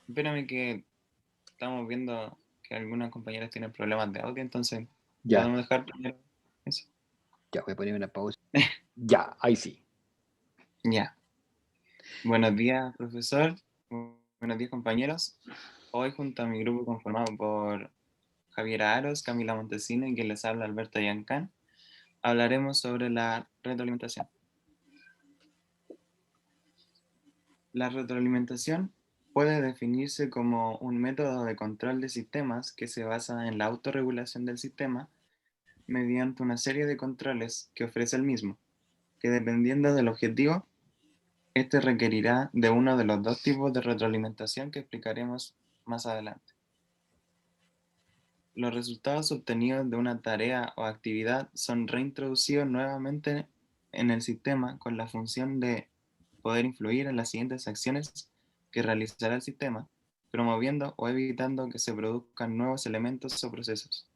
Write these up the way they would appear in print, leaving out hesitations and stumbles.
Espérame que estamos viendo que algunas compañeras tienen problemas de audio, entonces Ya, podemos dejar primero eso. ya voy a poner una pausa. Ya, ahí sí. Ya. Buenos días, profesor. Buenos días, compañeros. Hoy, junto a mi grupo conformado por Javiera Aros, Camila Montesino y quien les habla, Alberto Yancán, hablaremos sobre la retroalimentación. La retroalimentación puede definirse como un método de control de sistemas que se basa en la autorregulación del sistema mediante una serie de controles que ofrece el mismo, que dependiendo del objetivo, este requerirá de uno de los dos tipos de retroalimentación que explicaremos más adelante. Los resultados obtenidos de una tarea o actividad son reintroducidos nuevamente en el sistema con la función de poder influir en las siguientes acciones que realizará el sistema, promoviendo o evitando que se produzcan nuevos elementos o procesos.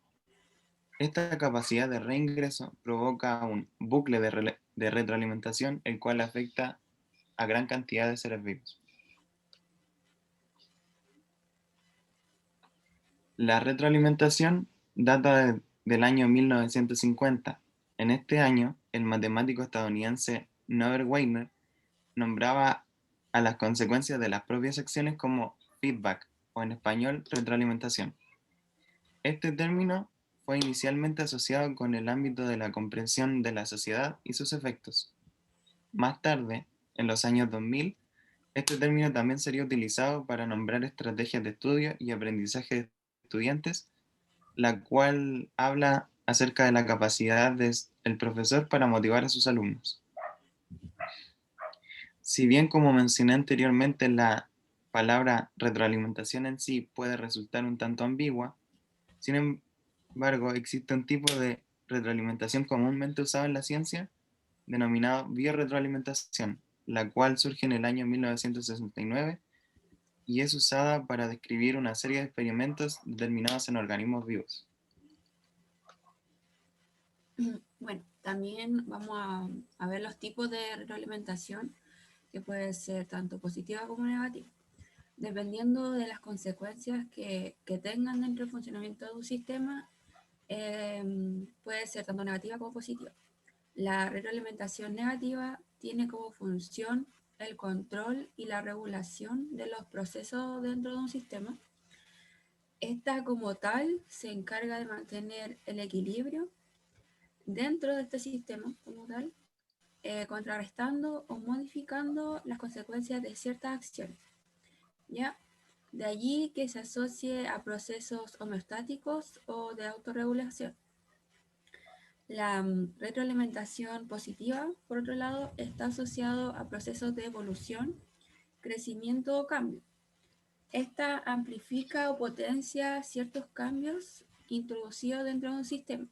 Esta capacidad de reingreso provoca un bucle de retroalimentación, el cual afecta a gran cantidad de seres vivos. La retroalimentación data del año 1950. En este año, el matemático estadounidense Norbert Wiener nombraba a las consecuencias de las propias acciones como feedback, o en español, retroalimentación. Este término fue inicialmente asociado con el ámbito de la comprensión de la sociedad y sus efectos. Más tarde, en los años 2000, este término también sería utilizado para nombrar estrategias de estudio y aprendizaje de estudiantes, la cual habla acerca de la capacidad del profesor para motivar a sus alumnos. Si bien, como mencioné anteriormente, la palabra retroalimentación en sí puede resultar un tanto ambigua, sin embargo, existe un tipo de retroalimentación comúnmente usado en la ciencia, denominado biorretroalimentación, la cual surge en el año 1969 y es usada para describir una serie de experimentos determinados en organismos vivos. Bueno, también vamos a ver los tipos de retroalimentación, que puede ser tanto positiva como negativa, dependiendo de las consecuencias que tengan dentro del funcionamiento de un sistema. Puede ser tanto negativa como positiva. La retroalimentación negativa tiene como función el control y la regulación de los procesos dentro de un sistema. Esta, como tal, se encarga de mantener el equilibrio dentro de este sistema como tal, contrarrestando o modificando las consecuencias de ciertas acciones. ¿Ya? De allí que se asocie a procesos homeostáticos o de autorregulación. La retroalimentación positiva, por otro lado, está asociado a procesos de evolución, crecimiento o cambio. Esta amplifica o potencia ciertos cambios introducidos dentro de un sistema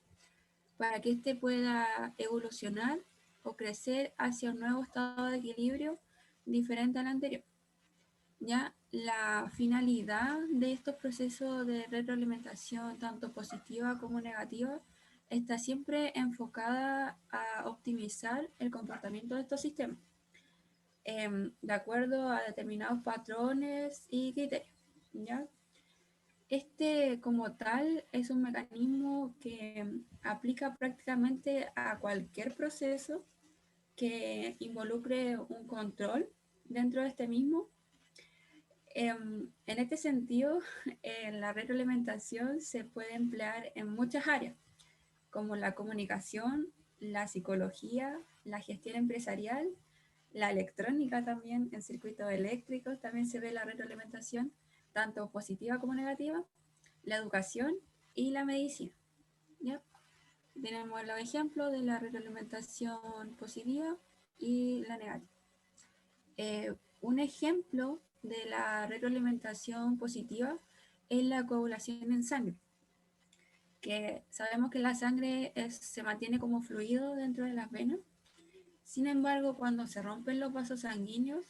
para que éste pueda evolucionar o crecer hacia un nuevo estado de equilibrio diferente al anterior. Ya la finalidad de estos procesos de retroalimentación, tanto positiva como negativa, está siempre enfocada a optimizar el comportamiento de estos sistemas, de acuerdo a determinados patrones y criterios. ¿Ya? Este, como tal, es un mecanismo que aplica prácticamente a cualquier proceso que involucre un control dentro de este mismo. En este sentido, la retroalimentación se puede emplear en muchas áreas, como la comunicación, la psicología, la gestión empresarial, la electrónica también, en circuitos eléctricos también se ve la retroalimentación, tanto positiva como negativa, la educación y la medicina. ¿Ya? Tenemos los ejemplos de la retroalimentación positiva y la negativa. Un ejemplo de la retroalimentación positiva es la coagulación en sangre, que sabemos que la sangre se mantiene como fluido dentro de las venas. Sin embargo, cuando se rompen los vasos sanguíneos,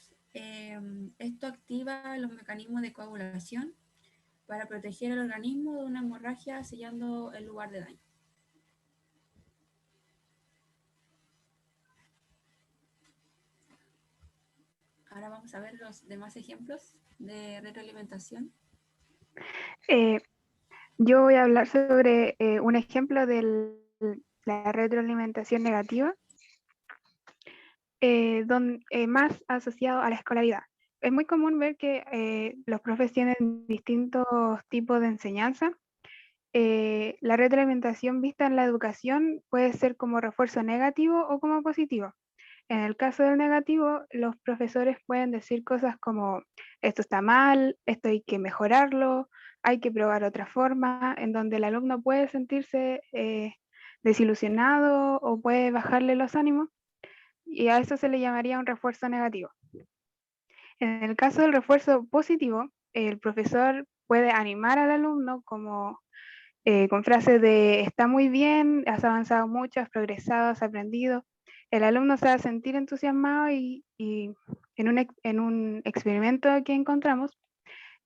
esto activa los mecanismos de coagulación para proteger el organismo de una hemorragia sellando el lugar de daño. ahora vamos a ver los demás ejemplos de retroalimentación. Yo voy a hablar sobre un ejemplo de la retroalimentación negativa, más asociado a la escolaridad. Es muy común ver que los profes tienen distintos tipos de enseñanza. La retroalimentación vista en la educación puede ser como refuerzo negativo o como positivo. En el caso del negativo, los profesores pueden decir cosas como esto está mal, esto hay que mejorarlo, hay que probar otra forma, en donde el alumno puede sentirse desilusionado o puede bajarle los ánimos, y a eso se le llamaría un refuerzo negativo. En el caso del refuerzo positivo, el profesor puede animar al alumno como con frases de está muy bien, has avanzado mucho, has progresado, has aprendido. El alumno se va a sentir entusiasmado y en un experimento que encontramos,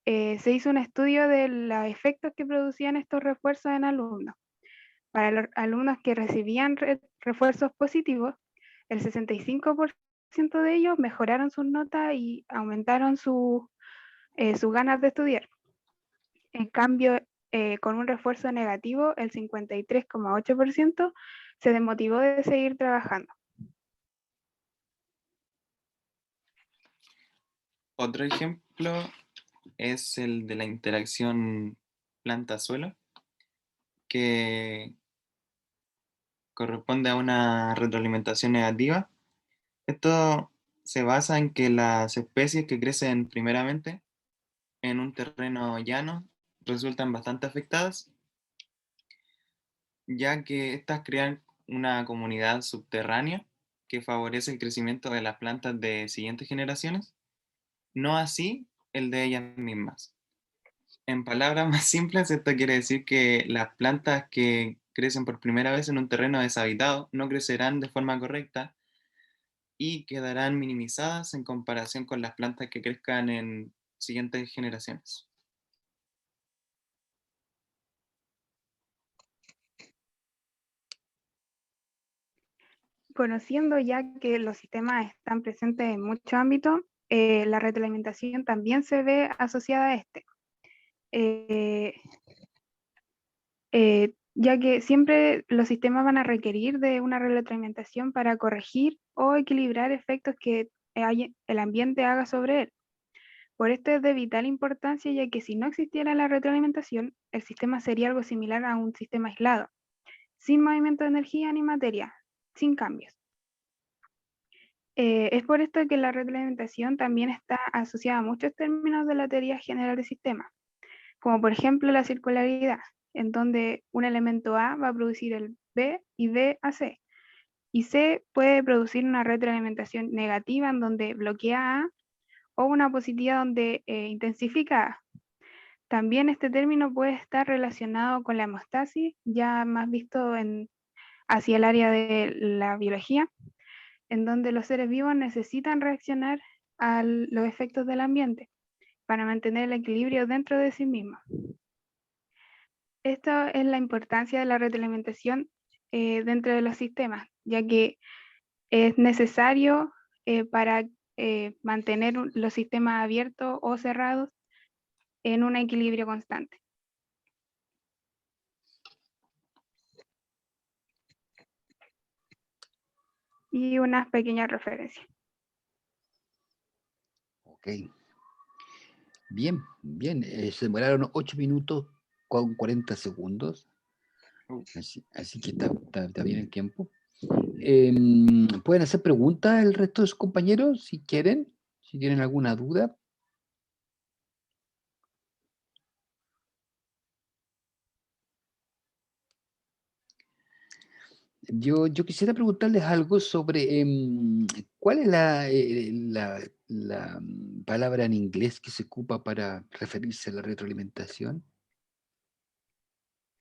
se hizo un estudio de los efectos que producían estos refuerzos en alumnos. Para los alumnos que recibían refuerzos positivos, el 65% de ellos mejoraron sus notas y aumentaron sus ganas de estudiar. En cambio, con un refuerzo negativo, el 53,8% se desmotivó de seguir trabajando. Otro ejemplo es el de la interacción planta-suelo, que corresponde a una retroalimentación negativa. Esto se basa en que las especies que crecen primeramente en un terreno llano resultan bastante afectadas, ya que estas crean una comunidad subterránea que favorece el crecimiento de las plantas de siguientes generaciones, no así el de ellas mismas. En palabras más simples, esto quiere decir que las plantas que crecen por primera vez en un terreno deshabitado no crecerán de forma correcta y quedarán minimizadas en comparación con las plantas que crezcan en siguientes generaciones. Conociendo ya que los sistemas están presentes en muchos ámbitos, la retroalimentación también se ve asociada a este. Ya que siempre los sistemas van a requerir de una retroalimentación para corregir o equilibrar efectos que el ambiente haga sobre él. Por esto es de vital importancia, ya que si no existiera la retroalimentación, el sistema sería algo similar a un sistema aislado, sin movimiento de energía ni materia, sin cambios. Es por esto que la retroalimentación también está asociada a muchos términos de la teoría general de sistemas, como por ejemplo la circularidad, en donde un elemento A va a producir el B y B a C. Y C puede producir una retroalimentación negativa en donde bloquea A o una positiva donde intensifica A. También este término puede estar relacionado con la hemostasis, ya más visto hacia el área de la biología, en donde los seres vivos necesitan reaccionar a los efectos del ambiente para mantener el equilibrio dentro de sí mismos. Esta es la importancia de la retroalimentación dentro de los sistemas, ya que es necesario para mantener los sistemas abiertos o cerrados en un equilibrio constante. Y unas pequeñas referencias. Ok. Bien, bien. Se demoraron 8 minutos con 40 segundos. Así que está bien el tiempo. Pueden hacer preguntas el resto de sus compañeros si quieren, si tienen alguna duda. Yo quisiera preguntarles algo sobre cuál es la palabra en inglés que se ocupa para referirse a la retroalimentación.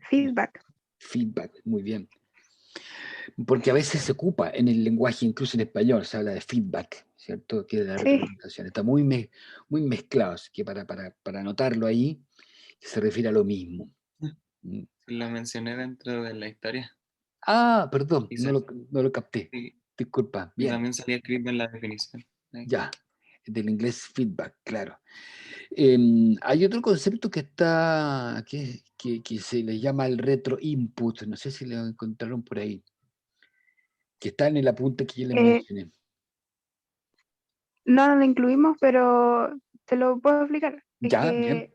Feedback. Feedback, muy bien. Porque a veces se ocupa en el lenguaje, incluso en español, se habla de feedback, ¿cierto? Que es la retroalimentación. Está muy mezclado, así que para anotarlo ahí, se refiere a lo mismo. Lo mencioné dentro de la historia. Ah, perdón, Y no lo capté. sí, Disculpa. y Bien. también salía escrito en la definición. Ya. del inglés feedback, claro. Hay otro concepto que está, que se le llama el retro input, no sé si lo encontraron por ahí, que está en el apunte que yo les mencioné. No lo incluimos, pero te lo puedo explicar. Es Ya, bien. que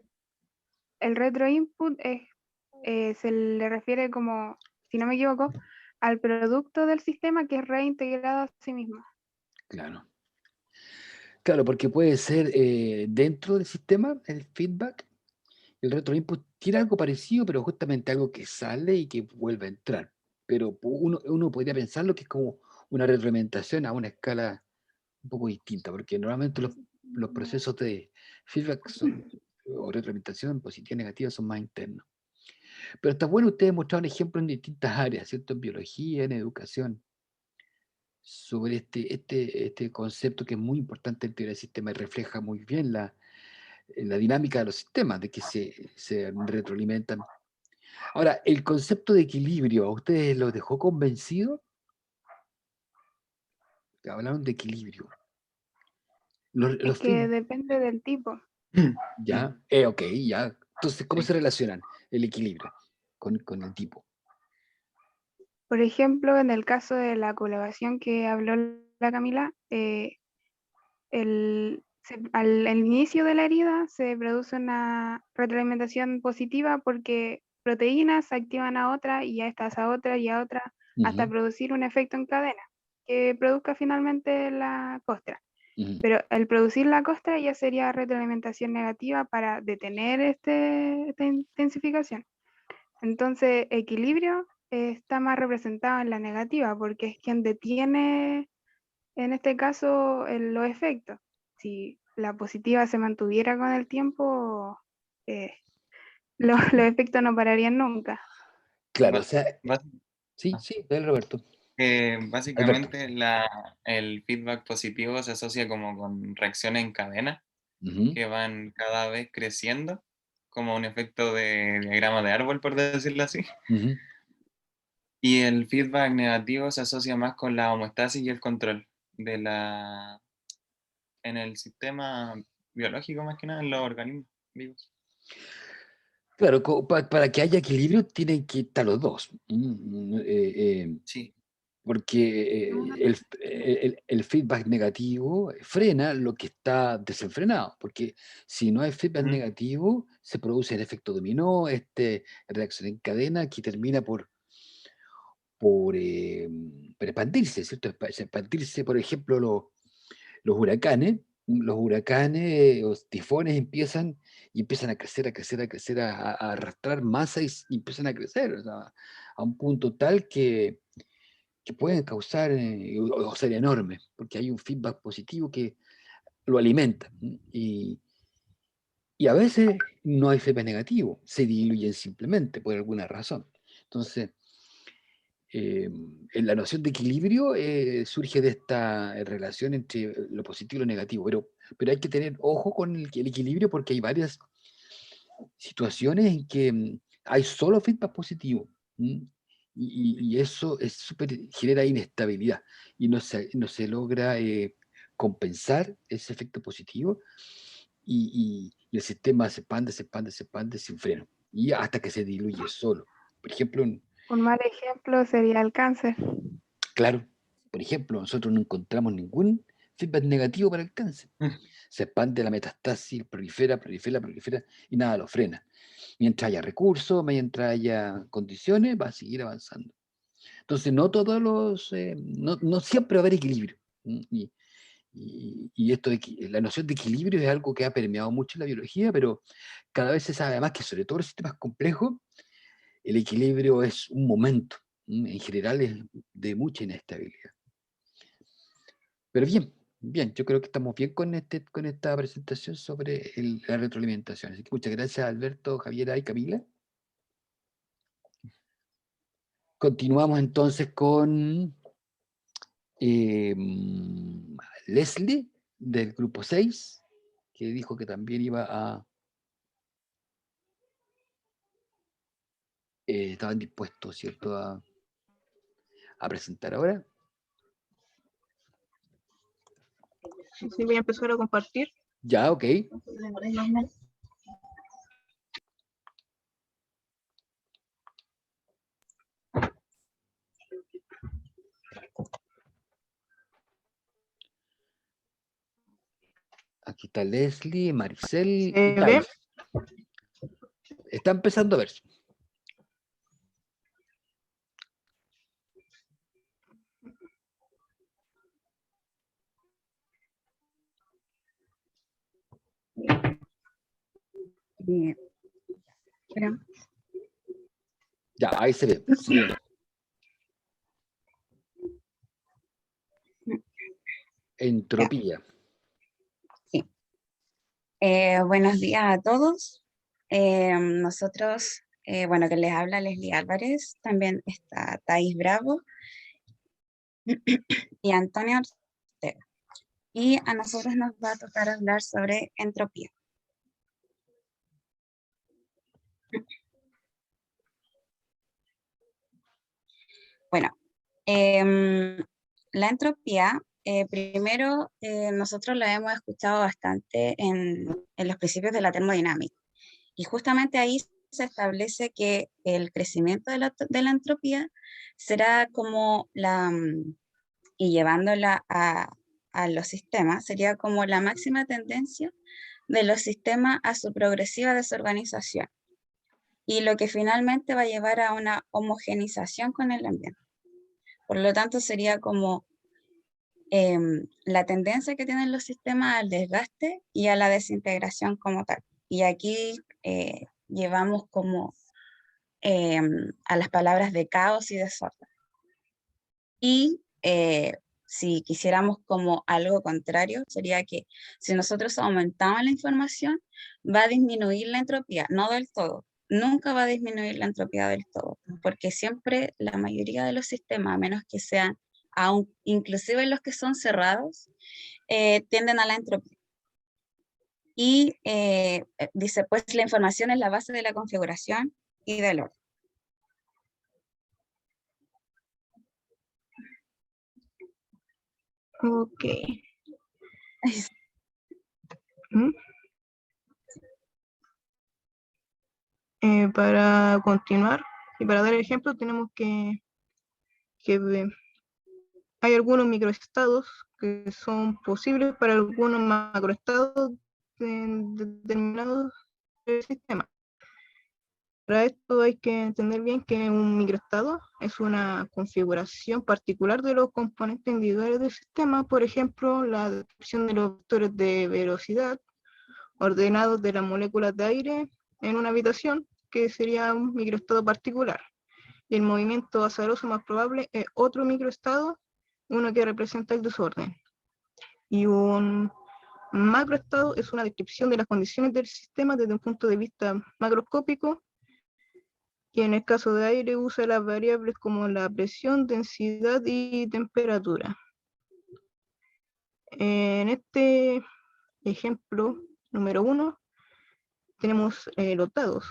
el retro input se le refiere como, si no me equivoco, al producto del sistema que es reintegrado a sí mismo. Claro. Claro, porque puede ser dentro del sistema, el feedback, el retro input tiene algo parecido, pero justamente algo que sale y que vuelve a entrar. Pero uno podría pensarlo que es como una retroalimentación a una escala un poco distinta, porque normalmente los procesos de feedback o retroalimentación positiva y negativa son más internos. Pero está bueno, ustedes mostraron ejemplos en distintas áreas, ¿cierto? En biología, en educación, sobre este concepto que es muy importante en teoría del sistema y refleja muy bien la dinámica de los sistemas, de que se retroalimentan. Ahora, el concepto de equilibrio, ¿a ustedes los dejó convencidos? Hablaron de equilibrio. Es Los que feedback, depende del tipo. ya, ok, ya. Entonces, ¿cómo Sí. se relacionan el equilibrio con el tipo? Por ejemplo, en el caso de la colaboración que habló la Camila, al inicio de la herida se produce una retroalimentación positiva porque proteínas activan a otra y a estas a otra y a otra hasta Ujú, producir un efecto en cadena que produzca finalmente la costra. ujú. Pero el producir la costra ya sería retroalimentación negativa para detener esta intensificación. Entonces, equilibrio está más representado en la negativa porque es quien detiene, en este caso, los efectos. Si la positiva se mantuviera con el tiempo, eh, los efectos no pararían nunca. Claro, o Ba- sea, bas- sí, ah, sí, dale Roberto. Alberto. Básicamente el feedback positivo se asocia como con reacciones en cadena Ujú, que van cada vez creciendo, como un efecto de diagrama de árbol, por decirlo así. ujú. Y el feedback negativo se asocia más con la homeostasis y el control en el sistema biológico, más que nada, en los organismos vivos. Claro, para que haya equilibrio tienen que estar los dos. Sí. Porque el feedback negativo frena lo que está desenfrenado, porque si no hay feedback Mm, negativo, se produce el efecto dominó, reacción en cadena que termina por expandirse, ¿cierto? Expandirse, por ejemplo, los huracanes, los tifones empiezan a crecer, a crecer, a crecer, a arrastrar masa y empiezan a crecer, o sea, a un punto tal que pueden causar o ser enormes, porque hay un feedback positivo que lo alimenta. Y a veces no hay feedback negativo, se diluyen simplemente por alguna razón. Entonces, en la noción de equilibrio surge de esta relación entre lo positivo y lo negativo, pero hay que tener ojo con el equilibrio porque hay varias situaciones en que hay solo feedback positivo. ¿M? Y eso genera inestabilidad y no se logra compensar ese efecto positivo y el sistema se expande, se expande, se expande sin freno y hasta que se diluye solo. Por ejemplo, Un mal ejemplo sería el cáncer. claro, por ejemplo, nosotros no encontramos ningún feedback negativo para el cáncer. mm, Se expande la metastasis, prolifera, prolifera, prolifera y nada lo frena. Mientras haya recursos, mientras haya condiciones, va a seguir avanzando. Entonces, no siempre va a haber equilibrio. Y la noción de equilibrio es algo que ha permeado mucho en la biología, pero cada vez se sabe más que sobre todo en los sistemas complejos, el equilibrio es un momento. En general es de mucha inestabilidad. Pero bien, bien, yo creo que estamos bien con esta presentación sobre la retroalimentación. Así que muchas gracias, Alberto, Javiera y Camila. Continuamos entonces con eh, Leslie del grupo 6 que dijo que también iba estaban dispuestos, ¿cierto?, a presentar ahora. Sí, voy a empezar a compartir. Ya, ok. Aquí está Leslie, Maricel y ¿Se ve? Thais. Está empezando a verse. Bien. Espera. Ya, ahí se ve. Sí. Entropía. Sí. Buenos días a todos. Nosotros, bueno, que les habla Leslie Álvarez, también está Thais Bravo y Antonio Ortega. Y a nosotros nos va a tocar hablar sobre entropía. Bueno, la entropía, primero, nosotros la hemos escuchado bastante en los principios de la termodinámica. Y justamente ahí se establece que el crecimiento de la entropía será como y llevándola a los sistemas, sería como la máxima tendencia de los sistemas a su progresiva desorganización. Y lo que finalmente va a llevar a una homogenización con el ambiente. Por lo tanto, sería como la tendencia que tienen los sistemas al desgaste y a la desintegración como tal. Y aquí llevamos como a las palabras de caos y desorden. Y si quisiéramos como algo contrario, sería que si nosotros aumentamos la información, va a disminuir la entropía, no del todo. Nunca va a disminuir la entropía del todo, porque siempre la mayoría de los sistemas, a menos que sean, inclusive los que son cerrados, tienden a la entropía. Y dice, pues la información es la base de la configuración y del orden. Ok. ¿Mm? Para continuar y para dar el ejemplo, tenemos que hay algunos microestados que son posibles para algunos macroestados determinados del sistema. Para esto hay que entender bien que un microestado es una configuración particular de los componentes individuales del sistema, por ejemplo, la descripción de los vectores de velocidad ordenados de las moléculas de aire en una habitación, que sería un microestado particular. Y el movimiento azaroso más probable es otro microestado, uno que representa el desorden. Y un macroestado es una descripción de las condiciones del sistema desde un punto de vista macroscópico, y en el caso de aire usa las variables como la presión, densidad y temperatura. En este ejemplo número 1 tenemos los dados.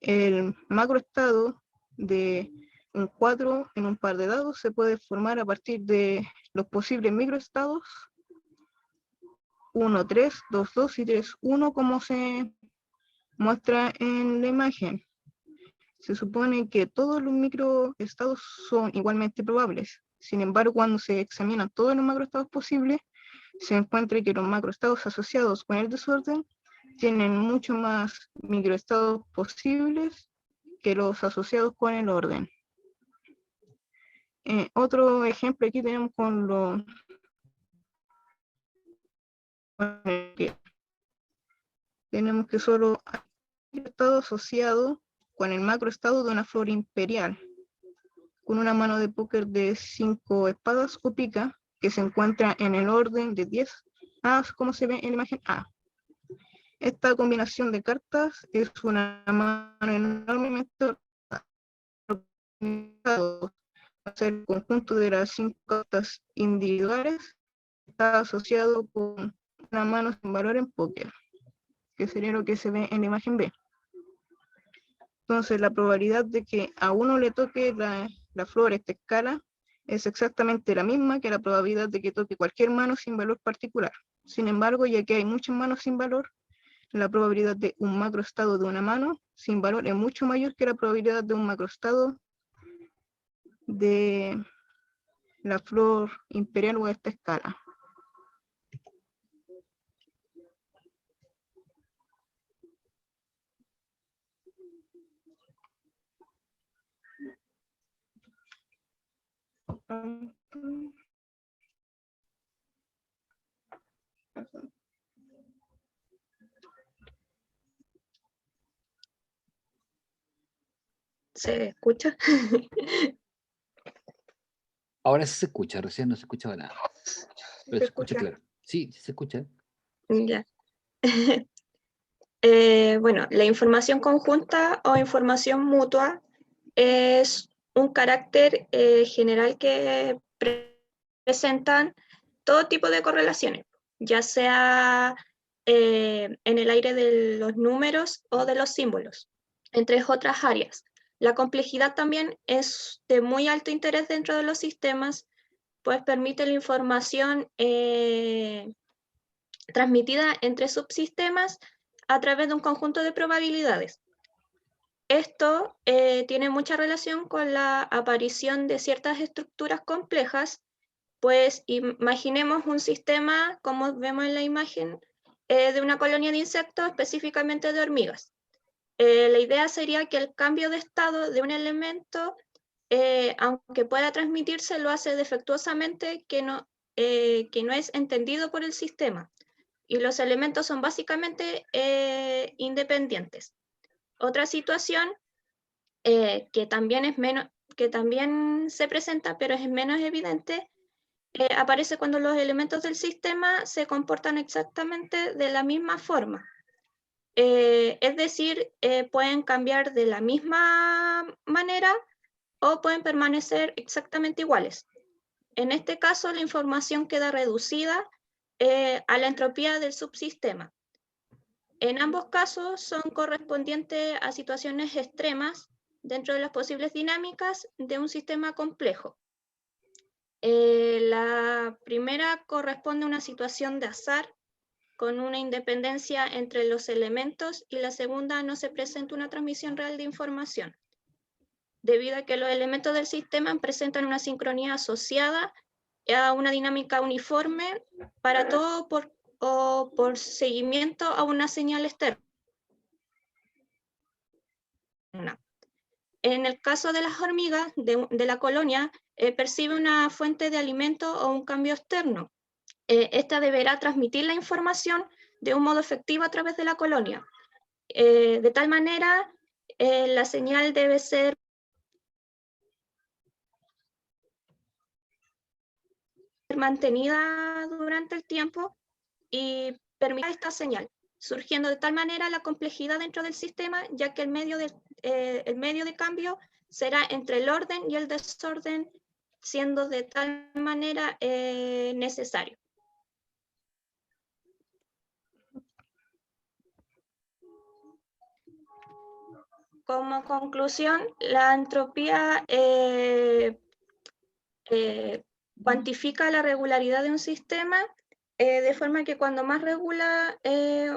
El macroestado de un 4 en un par de dados se puede formar a partir de los posibles microestados 1, 3, 2, 2 y 3, 1, como se muestra en la imagen. Se supone que todos los microestados son igualmente probables. Sin embargo, cuando se examinan todos los macroestados posibles, se encuentra que los macroestados asociados con el desorden tienen mucho más microestados posibles que los asociados con el orden. Otro ejemplo aquí tenemos con los tenemos que solo hay un estado asociado con el macroestado de una flor imperial, con una mano de póker de 5 espadas o pica, que se encuentra en el orden de 10 A, como se ve en la imagen A. Esta combinación de cartas es una mano enormemente organizada. El conjunto de las 5 cartas individuales está asociado con una mano sin valor en póker, que sería lo que se ve en la imagen B. Entonces, la probabilidad de que a uno le toque la flor esta escala es exactamente la misma que la probabilidad de que toque cualquier mano sin valor particular. Sin embargo, ya que hay muchas manos sin valor, la probabilidad de un macroestado de una mano sin valor es mucho mayor que la probabilidad de un macroestado de la flor imperial o a esta escala. ¿Se escucha? Ahora sí se escucha, recién no se escuchaba nada. Pero se escucha claro. Sí, sí se escucha. Ya. Bueno, la información conjunta o información mutua es un carácter general que presentan todo tipo de correlaciones, ya sea en el aire de los números o de los símbolos, entre otras áreas. La complejidad también es de muy alto interés dentro de los sistemas, pues permite la información transmitida entre subsistemas a través de un conjunto de probabilidades. Esto tiene mucha relación con la aparición de ciertas estructuras complejas, pues imaginemos un sistema, como vemos en la imagen, de una colonia de insectos, específicamente de hormigas. La idea sería que el cambio de estado de un elemento, aunque pueda transmitirse, lo hace defectuosamente que no es entendido por el sistema. Y los elementos son básicamente independientes. Otra situación que también se presenta, pero es menos evidente, aparece cuando los elementos del sistema se comportan exactamente de la misma forma. Es decir, pueden cambiar de la misma manera o pueden permanecer exactamente iguales. En este caso, la información queda reducida a la entropía del subsistema. En ambos casos son correspondientes a situaciones extremas dentro de las posibles dinámicas de un sistema complejo. La primera corresponde a una situación de azar con una independencia entre los elementos, y la segunda no se presenta una transmisión real de información, debido a que los elementos del sistema presentan una sincronía asociada a una dinámica uniforme para todo por seguimiento a una señal externa. En el caso de las hormigas de la colonia, percibe una fuente de alimento o un cambio externo. Esta deberá transmitir la información de un modo efectivo a través de la colonia. De tal manera, la señal debe ser mantenida durante el tiempo y permitir esta señal, surgiendo de tal manera la complejidad dentro del sistema, ya que el medio de cambio será entre el orden y el desorden, siendo de tal manera necesario. Como conclusión, la entropía cuantifica la regularidad de un sistema de forma que cuando más regula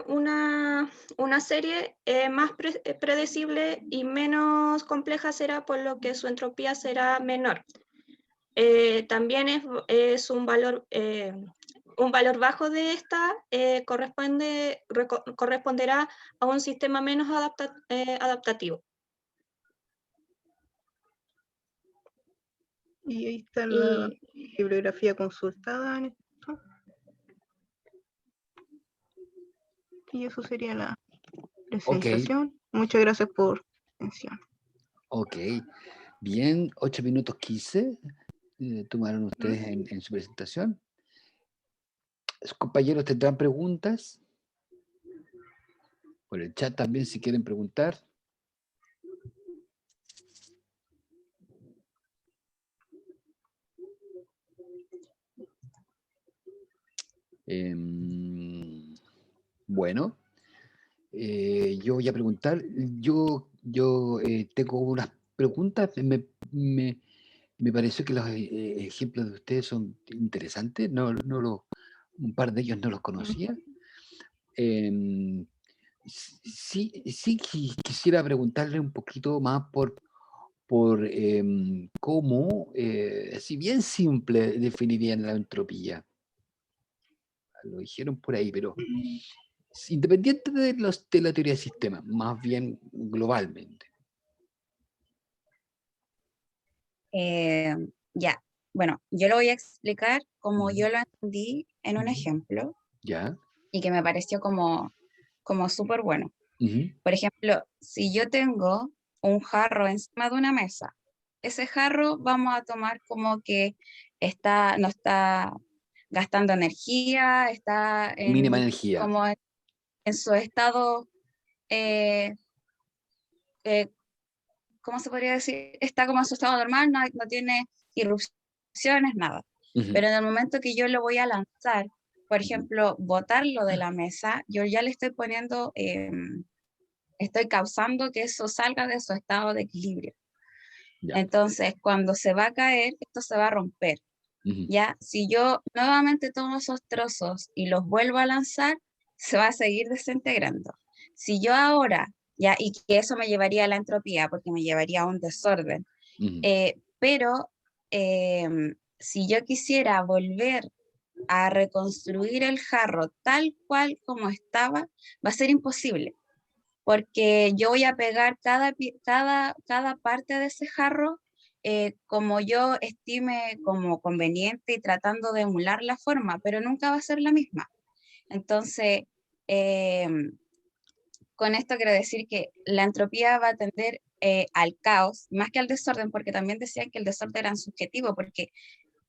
una serie, más predecible y menos compleja será, por lo que su entropía será menor. También es un valor bajo de esta corresponderá a un sistema menos adaptativo. Y ahí está la bibliografía consultada en esto. Y eso sería la presentación. Muchas gracias por la atención. Ok, bien, 8 minutos 15 tomaron ustedes en su presentación. ¿Sus compañeros tendrán preguntas? Por el chat también, si quieren preguntar. Bueno, yo voy a preguntar. Yo tengo unas preguntas. Me Me pareció que los ejemplos de ustedes son interesantes. Un par de ellos no los conocía. Em, sí quisiera preguntarle un poquito más por cómo, si bien simple, definirían la entropía. Lo dijeron por ahí, pero independiente de la teoría del sistema, más bien globalmente. Ya, bueno, yo lo voy a explicar como yo lo entendí en un ejemplo ¿Ya? y que me pareció como súper bueno. Ujú. Por ejemplo, si yo tengo un jarro encima de una mesa, ese jarro vamos a tomar como que no está gastando energía, está Mínima energía. como en su estado, eh, eh, ¿cómo se podría decir? Está como en su estado normal, no tiene irrupciones, nada. Ujú. Pero en el momento que yo lo voy a lanzar, por ejemplo, botarlo de la mesa, yo ya le estoy poniendo, estoy causando que eso salga de su estado de equilibrio. Ya. Entonces, cuando se va a caer, esto se va a romper. Ujú. Ya, si yo nuevamente tomo esos trozos y los vuelvo a lanzar, se va a seguir desintegrando. Si yo ahora, ya, y que eso me llevaría a la entropía, porque me llevaría a un desorden, Ujú. pero si yo quisiera volver a reconstruir el jarro tal cual como estaba, va a ser imposible, porque yo voy a pegar cada parte de ese jarro como yo estime como conveniente y tratando de emular la forma, pero nunca va a ser la misma. Entonces, con esto quiero decir que la entropía va a tender al caos, más que al desorden, porque también decían que el desorden era subjetivo, porque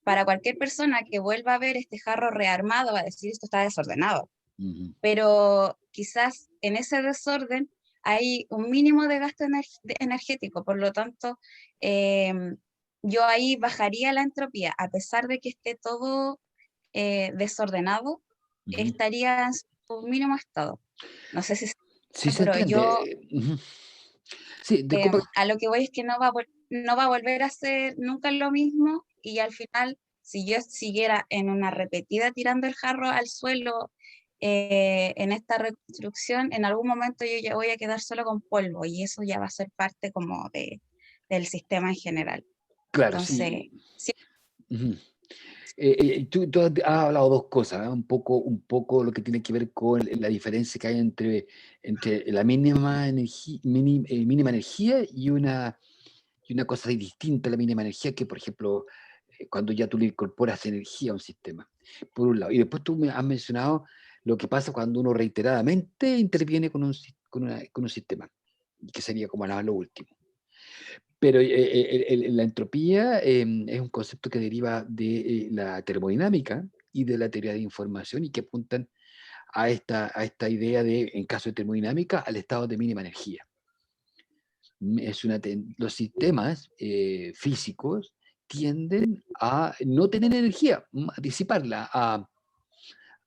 para cualquier persona que vuelva a ver este jarro rearmado va a decir esto está desordenado. Ujú. Pero quizás en ese desorden hay un mínimo de gasto energético, por lo tanto, yo ahí bajaría la entropía, a pesar de que esté todo desordenado, Ujú. estaría en su mínimo estado. No sé si Sí se pero yo entiende. Ujú. Sí, disculpa. a lo que voy es que no va a volver a ser nunca lo mismo y al final, si yo siguiera en una repetida tirando el jarro al suelo en esta reconstrucción, en algún momento yo ya voy a quedar solo con polvo y eso ya va a ser parte como del sistema en general. Claro, Entonces, sí. sí, Ujú. Tú has hablado dos cosas, ¿eh? Un poco lo que tiene que ver con la diferencia que hay entre la mínima energía y una cosa distinta a la mínima energía, que por ejemplo, cuando ya tú le incorporas energía a un sistema, por un lado. Y después tú me has mencionado lo que pasa cuando uno reiteradamente interviene con un sistema, que sería como lo último. Pero la entropía es un concepto que deriva de la termodinámica y de la teoría de información y que apuntan a esta idea de, en caso de termodinámica, al estado de mínima energía. Los sistemas físicos tienden a no tener energía, a disiparla,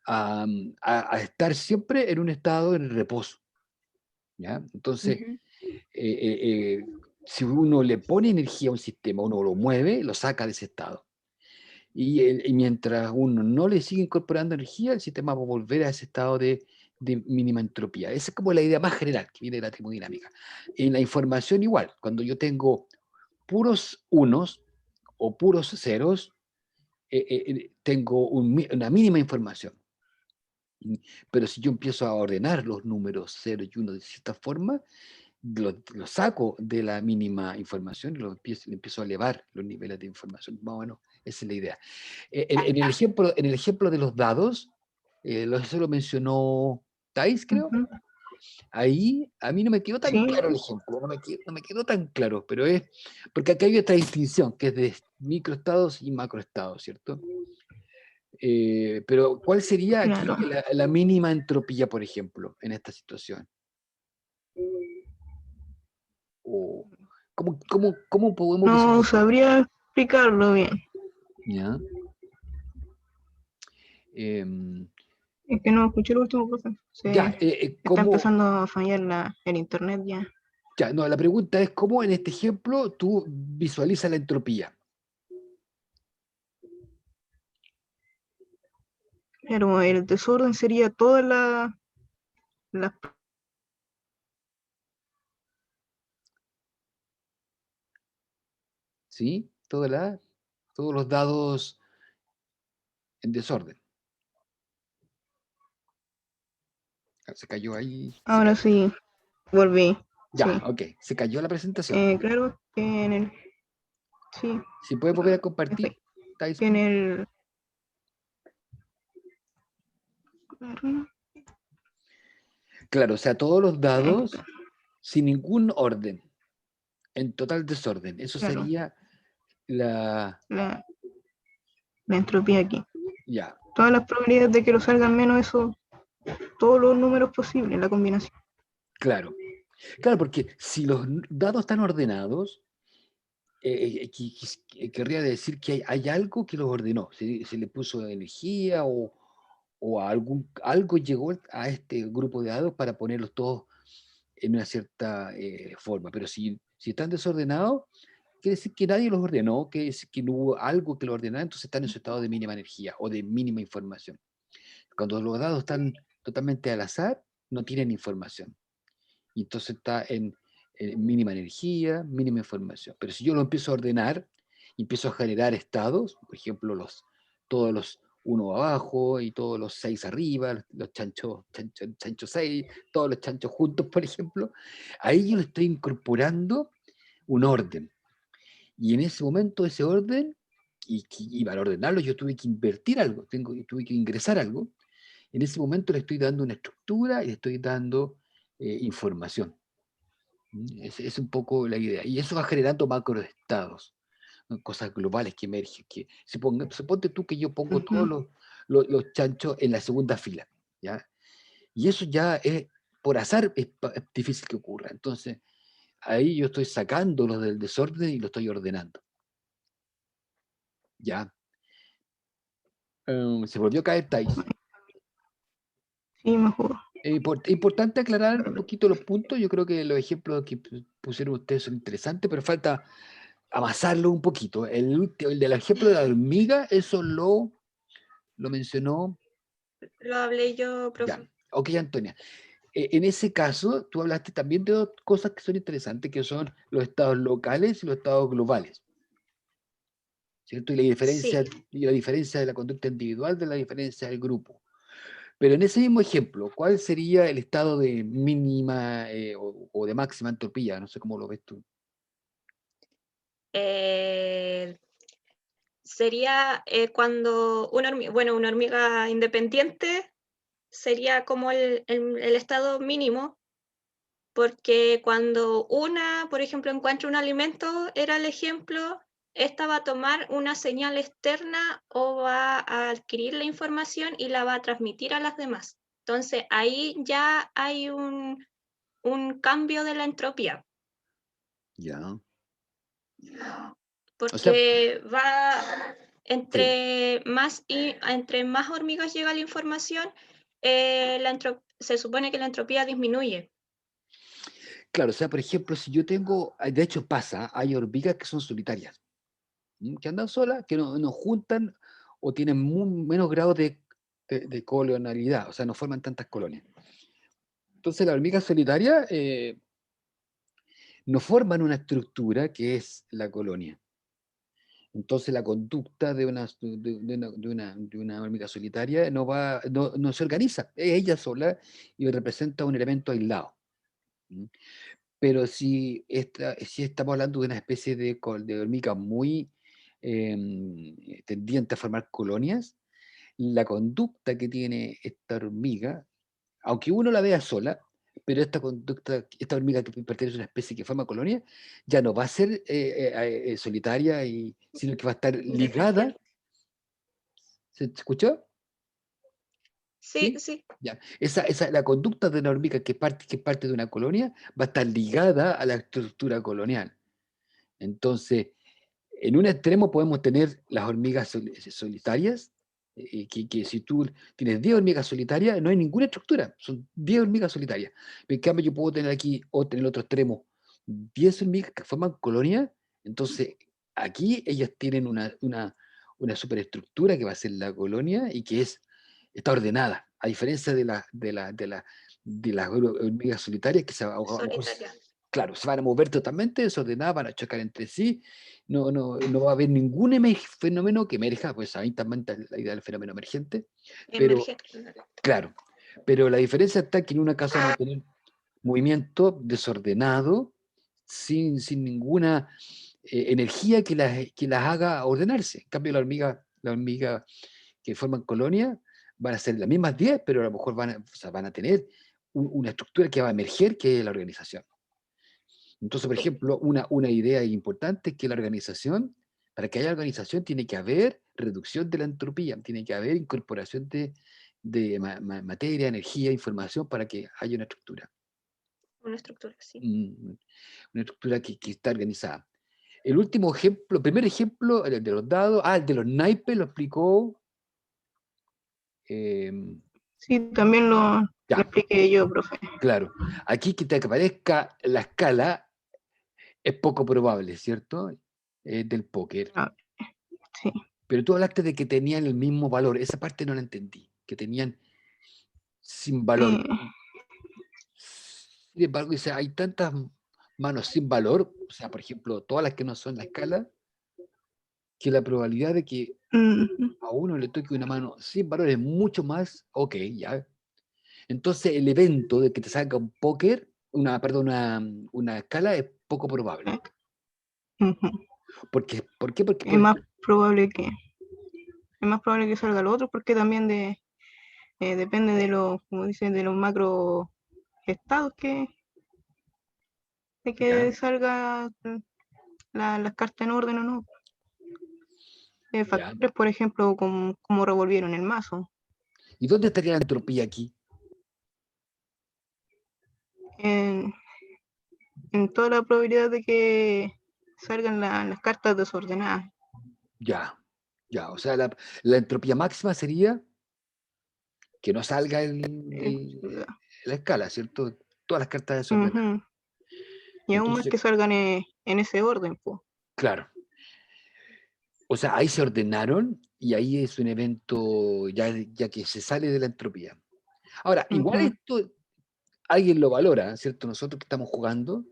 a estar siempre en un estado de reposo. ¿Ya? Entonces, ujú, si uno le pone energía a un sistema, uno lo mueve, lo saca de ese estado. Y mientras uno no le sigue incorporando energía, el sistema va a volver a ese estado de mínima entropía. Esa es como la idea más general que viene de la termodinámica. En la información igual, cuando yo tengo puros unos o puros ceros, tengo una mínima información. Pero si yo empiezo a ordenar los números 0 y 1 de cierta forma, lo saco de la mínima información y le empiezo a elevar los niveles de información. Más o menos, esa es la idea. En el ejemplo de los dados, eso lo mencionó Thais, creo. Ujú. Ahí a mí no me quedó tan Sí, claro el ejemplo, no me quedó tan claro, pero es porque acá hay otra distinción que es de microestados y macroestados, ¿cierto? Pero ¿cuál sería aquí claro. la mínima entropía, por ejemplo, en esta situación? O, ¿cómo podemos No visualizar? sabría explicarlo bien. ¿Ya? Em, Es que no escuché el último cosa. ya, Está empezando a fallar el internet ya. ya, no, la pregunta es cómo en este ejemplo tú visualizas la entropía. Pero el desorden sería todas las... ¿Sí? Todos los dados en desorden. Se cayó ahí. Ahora sí, volví. Ya, Sí. ok. Se cayó la presentación. Claro que en el... Sí, Si puedes volver a me compartir, fui. Que en Tyson. el... Claro, o sea, todos los Aquí dados está, sin ningún orden, en total desorden. Eso claro, sería la... la entropía aquí. Ya, Todas las probabilidades de que lo salgan menos eso, todos los números posibles, la combinación. claro. Claro, porque si los dados están ordenados, querría decir que hay algo que los ordenó. Se le puso energía o algo llegó a este grupo de dados para ponerlos todos en una cierta forma. Pero si están desordenados, quiere decir que nadie los ordenó, que no hubo algo que los ordenara, entonces están en su estado de mínima energía o de mínima información. Cuando los dados están totalmente al azar, no tienen información. Y entonces está en mínima energía, mínima información. Pero si yo lo empiezo a ordenar, empiezo a generar estados, por ejemplo, todos los 1 abajo y todos los 6 arriba, los chanchos 6, todos los chanchos juntos, por ejemplo, ahí yo le estoy incorporando un orden. Y en ese momento, ese orden, y para ordenarlo yo tuve que invertir algo, tuve que ingresar algo. En ese momento le estoy dando una estructura y le estoy dando información. Es un poco la idea. Y eso va generando macroestados, ¿no? Cosas globales que emergen. Suponte tú que yo pongo todos los chanchos en la segunda fila, ¿ya? Y eso ya es, por azar, es difícil que ocurra. Entonces, ahí yo estoy sacándolos del desorden y lo estoy ordenando. ¿Ya? Se volvió a caer Thais. Sí, mejor. Importante aclarar un poquito los puntos. Yo creo que los ejemplos que pusieron ustedes son interesantes, pero falta amasarlo un poquito. El del ejemplo de la hormiga, eso lo mencionó. Lo hablé yo, profe. Ya. Ok, Antonia. En ese caso, tú hablaste también de dos cosas que son interesantes, que son los estados locales y los estados globales. ¿Cierto? Y la diferencia de la conducta individual de la diferencia del grupo. Pero en ese mismo ejemplo, ¿cuál sería el estado de mínima o de máxima entropía? No sé cómo lo ves tú. Sería cuando una hormiga independiente sería como el estado mínimo, porque cuando una, por ejemplo, encuentra un alimento, era el ejemplo, esta va a tomar una señal externa o va a adquirir la información y la va a transmitir a las demás. Entonces ahí ya hay un cambio de la entropía. Ya. Porque O sea, va entre más hormigas llega la información, se supone que la entropía disminuye. Claro, o sea, por ejemplo, si yo tengo, de hecho pasa, hay hormigas que son solitarias, que andan solas, que no juntan o tienen menos grado de colonialidad, o sea, no forman tantas colonias. Entonces, las hormigas solitarias no forman una estructura que es la colonia. Entonces, la conducta de una hormiga solitaria no se organiza, es ella sola y representa un elemento aislado. Pero si estamos hablando de una especie de hormiga muy tendiente a formar colonias, la conducta que tiene esta hormiga, aunque uno la vea sola, pero esta hormiga que pertenece a una especie que forma colonia, ya no va a ser solitaria, sino que va a estar ligada. ¿Se escuchó? Sí, sí. Ya. La conducta de una hormiga que es parte de una colonia va a estar ligada a la estructura colonial. Entonces, en un extremo podemos tener las hormigas solitarias, que si tú tienes 10 hormigas solitarias, no hay ninguna estructura, son 10 hormigas solitarias. En cambio, yo puedo tener aquí, o en el otro extremo, 10 hormigas que forman colonia, entonces aquí ellas tienen una superestructura que va a ser la colonia y que es está ordenada, a diferencia de las hormigas solitarias que Solitaria. claro, se van a mover totalmente desordenadas, van a chocar entre sí, no va a haber ningún fenómeno que emerja, pues ahí también está la idea del fenómeno emergente, pero Emergente. claro, pero la diferencia está que en una casa vamos a tener movimiento desordenado, sin ninguna energía que las haga ordenarse. En cambio, la hormiga que forman colonia van a ser las mismas 10, pero a lo mejor van a tener una estructura que va a emerger, que es la organización. Entonces, por ejemplo, una idea importante es que la organización, para que haya organización, tiene que haber reducción de la entropía, tiene que haber incorporación de materia, energía, información para que haya una estructura. Una estructura, sí. Una estructura que está organizada. El último ejemplo, el primer ejemplo, el de los dados, el de los naipes, lo explicó. Sí, también lo Ya, expliqué yo, profe. claro. Aquí que te aparezca la escala es poco probable, ¿cierto? Del póker. Ah, sí. Pero tú hablaste de que tenían el mismo valor. Esa parte no la entendí. Que tenían sin valor. Sin embargo, dice, hay tantas manos sin valor, o sea, por ejemplo, todas las que no son la escala, que la probabilidad de que a uno le toque una mano sin valor es mucho más, ok, ya. Entonces el evento de que te salga un póker, una escala es poco probable. ¿Por qué? Porque es más probable que salga lo otro, porque también depende de los, como dicen, de los macro estados de que salga las cartas en orden o no. Factores, por ejemplo, como revolvieron el mazo. ¿Y dónde estaría la entropía aquí? En toda la probabilidad de que salgan las cartas desordenadas. Ya. O sea, la entropía máxima sería que no salga la escala, ¿cierto? Todas las cartas desordenadas. Y aún más que salgan en ese orden, pues. Claro. O sea, ahí se ordenaron y ahí es un evento ya que se sale de la entropía. Ahora, igual esto alguien lo valora, ¿cierto? Nosotros que estamos jugando,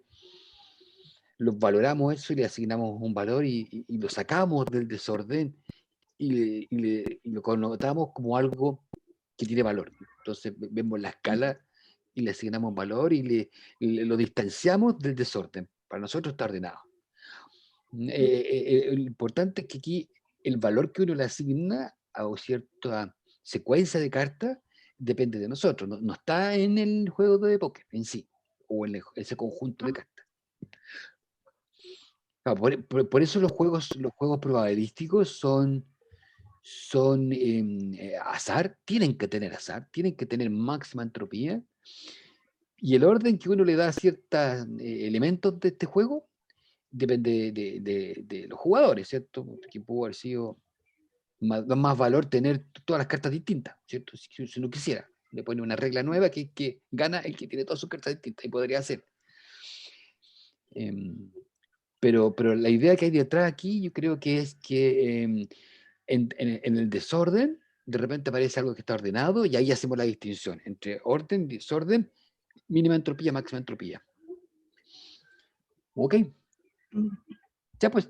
los valoramos eso y le asignamos un valor y lo sacamos del desorden y lo connotamos como algo que tiene valor. Entonces vemos la escala y le asignamos un valor y lo distanciamos del desorden. Para nosotros está ordenado. Lo importante es que aquí el valor que uno le asigna a cierta secuencia de cartas depende de nosotros, no está en el juego de póker en sí, o en ese conjunto de cartas. Por eso los juegos probabilísticos son azar, tienen que tener azar, tienen que tener máxima entropía, y el orden que uno le da a ciertos elementos de este juego depende de los jugadores, ¿cierto? Que pudo haber sido más valor tener todas las cartas distintas, ¿cierto? Si uno quisiera, le pone una regla nueva que gana el que tiene todas sus cartas distintas, y podría ser. Pero la idea que hay detrás aquí, yo creo que es que en el desorden, de repente aparece algo que está ordenado, y ahí hacemos la distinción entre orden, desorden, mínima entropía, máxima entropía. ¿Ok? Ya pues,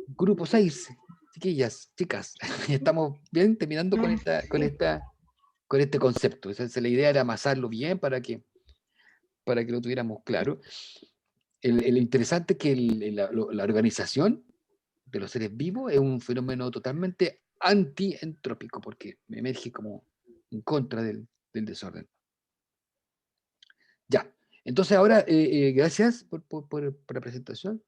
grupo 6, chiquillas, chicas, estamos bien terminando con este concepto. La idea era amasarlo bien para que lo tuviéramos claro. El interesante es que la organización de los seres vivos es un fenómeno totalmente antientrópico, porque emerge como en contra del desorden. Ya, entonces ahora, gracias por la presentación.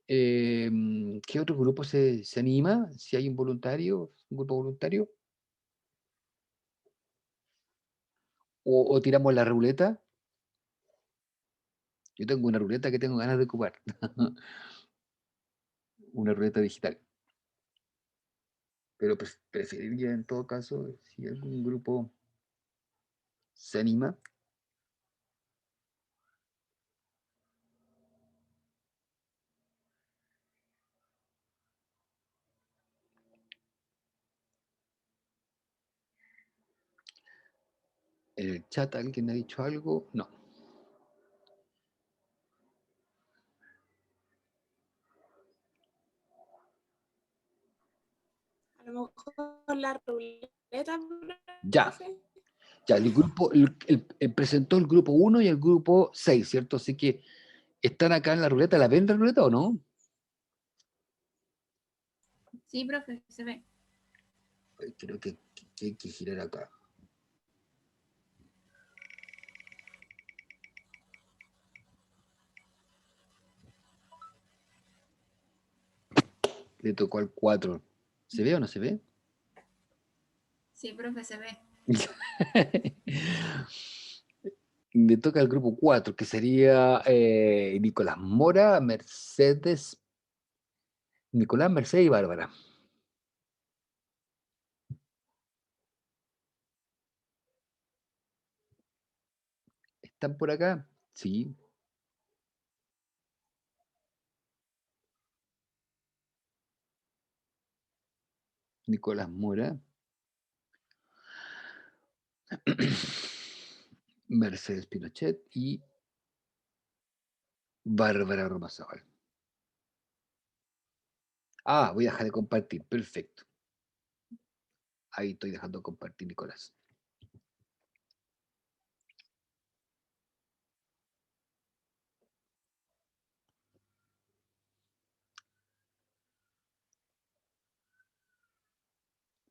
¿Qué otro grupo se anima? Si hay un grupo voluntario, o tiramos la ruleta. Yo tengo una ruleta que tengo ganas de ocupar. Una ruleta digital. Pero preferiría en todo caso, si algún grupo se anima. el chat, ¿alguien ha dicho algo? No. A lo mejor la ruleta. Ya. profe. Ya, el grupo, presentó el grupo 1 y el grupo 6, ¿cierto? Así que están acá en la ruleta. ¿La ven la ruleta o no? Sí, profe, se ve. Creo que hay que girar acá. Le tocó al 4. ¿Se ve o no se ve? Sí, profe, se ve. Le toca al grupo 4, que sería Nicolás Mora, Mercedes y Bárbara. ¿Están por acá? Sí. Nicolás Mora. Mercedes Pinochet y Bárbara Romazábal. Ah, voy a dejar de compartir. Perfecto. Ahí estoy dejando de compartir, Nicolás.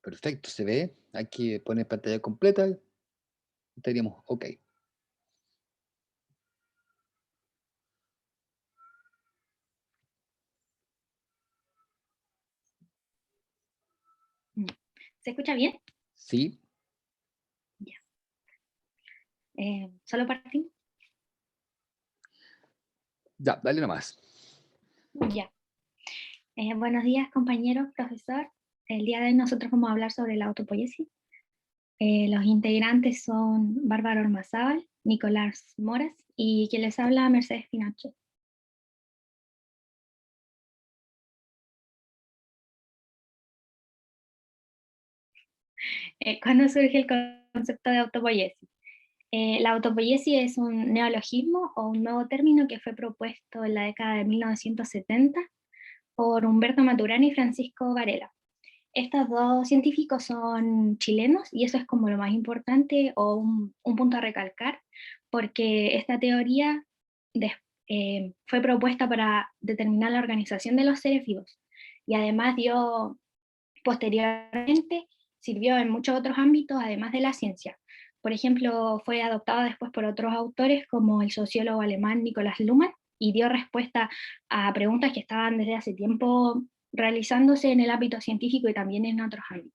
Perfecto, se ve. Hay que poner pantalla completa. Estaríamos ok. ¿Se escucha bien? Sí. Ya. ¿Solo partimos? Ya, dale nomás. Ya. Buenos días, compañeros, profesor. El día de hoy nosotros vamos a hablar sobre la autopoiesis. Los integrantes son Bárbara Ormazábal, Nicolás Moras y quien les habla, Mercedes Pinochet. ¿Cuándo surge el concepto de autopoiesis? La autopoiesis es un neologismo o un nuevo término que fue propuesto en la década de 1970 por Humberto Maturana y Francisco Varela. Estos dos científicos son chilenos y eso es como lo más importante o un punto a recalcar, porque esta teoría fue propuesta para determinar la organización de los seres vivos y además posteriormente sirvió en muchos otros ámbitos además de la ciencia. Por ejemplo, fue adoptada después por otros autores como el sociólogo alemán Nikolaus Luhmann y dio respuesta a preguntas que estaban desde hace tiempo realizándose en el ámbito científico y también en otros ámbitos.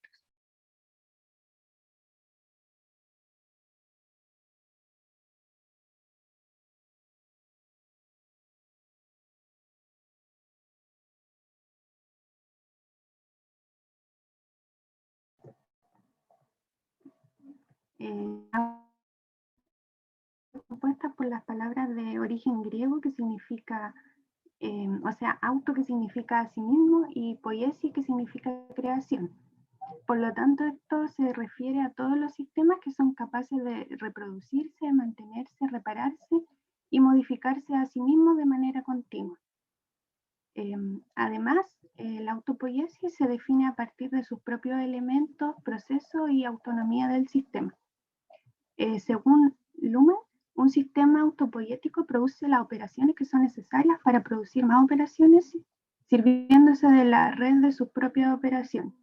Compuestas por las palabras de origen griego que significa, o sea, auto que significa a sí mismo y poiesis que significa creación. Por lo tanto, esto se refiere a todos los sistemas que son capaces de reproducirse, mantenerse, repararse y modificarse a sí mismos de manera continua. Además, la autopoiesis se define a partir de sus propios elementos, procesos y autonomía del sistema. Según Luhmann, un sistema autopoiético produce las operaciones que son necesarias para producir más operaciones, sirviéndose de la red de sus propias operaciones.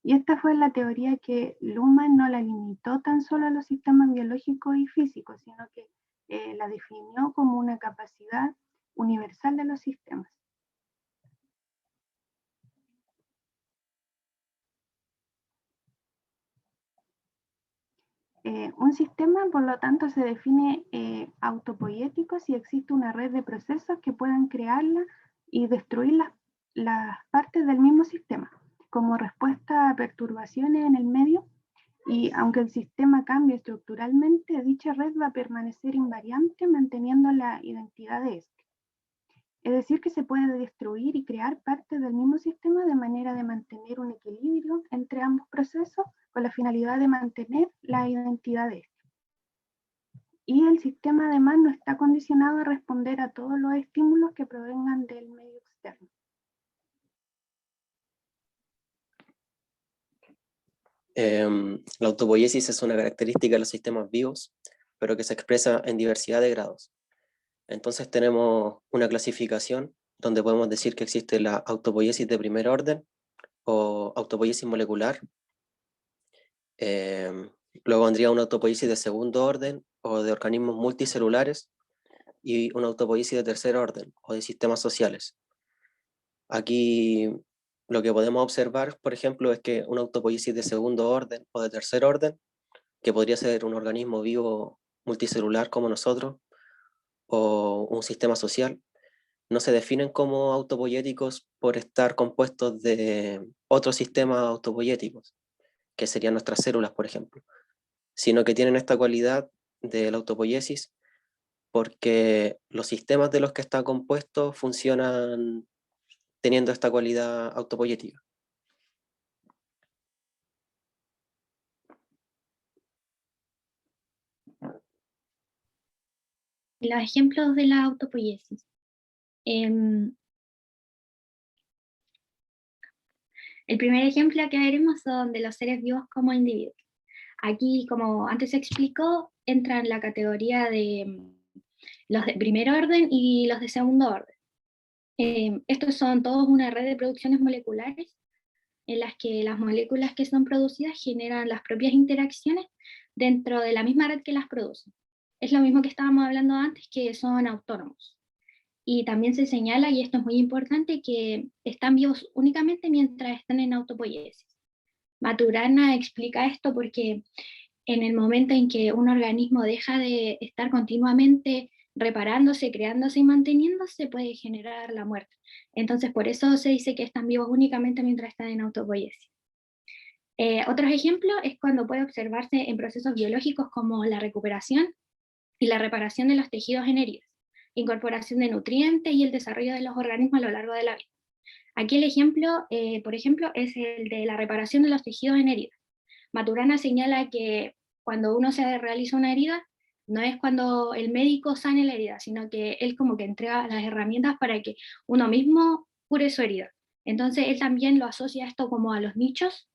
Y esta fue la teoría que Luhmann no la limitó tan solo a los sistemas biológicos y físicos, sino que la definió como una capacidad universal de los sistemas. Un sistema, por lo tanto, se define autopoiético si existe una red de procesos que puedan crearla y destruir las partes del mismo sistema, como respuesta a perturbaciones en el medio, y aunque el sistema cambie estructuralmente, dicha red va a permanecer invariante manteniendo la identidad de este. Es decir, que se puede destruir y crear partes del mismo sistema de manera de mantener un equilibrio entre ambos procesos con la finalidad de mantener la identidad de este. Y el sistema además no está condicionado a responder a todos los estímulos que provengan del medio externo. La autopoiesis es una característica de los sistemas vivos, pero que se expresa en diversidad de grados. Entonces tenemos una clasificación donde podemos decir que existe la autopoiesis de primer orden o autopoiesis molecular. Luego vendría una autopoiesis de segundo orden o de organismos multicelulares y una autopoiesis de tercer orden o de sistemas sociales. Aquí lo que podemos observar, por ejemplo, es que una autopoiesis de segundo orden o de tercer orden, que podría ser un organismo vivo multicelular como nosotros, o un sistema social, no se definen como autopoiéticos por estar compuestos de otros sistemas autopoiéticos, que serían nuestras células, por ejemplo, sino que tienen esta cualidad de la autopoiesis porque los sistemas de los que está compuesto funcionan teniendo esta cualidad autopoiética. Los ejemplos de la autopoiesis. El primer ejemplo que veremos son de los seres vivos como individuos. Aquí, como antes se explicó, entran la categoría de los de primer orden y los de segundo orden. Estos son todos una red de producciones moleculares en las que las moléculas que son producidas generan las propias interacciones dentro de la misma red que las produce. Es lo mismo que estábamos hablando antes, que son autónomos. Y también se señala, y esto es muy importante, que están vivos únicamente mientras están en autopoiesis. Maturana explica esto porque en el momento en que un organismo deja de estar continuamente reparándose, creándose y manteniéndose, puede generar la muerte. Entonces, por eso se dice que están vivos únicamente mientras están en autopoiesis. Otros ejemplos es cuando puede observarse en procesos biológicos como la recuperación y la reparación de los tejidos en heridas, incorporación de nutrientes y el desarrollo de los organismos a lo largo de la vida. Aquí el ejemplo, por ejemplo, es el de la reparación de los tejidos en heridas. Maturana señala que cuando uno se realiza una herida, no es cuando el médico sane la herida, sino que él como que entrega las herramientas para que uno mismo cure su herida. Entonces él también lo asocia esto como a los nichos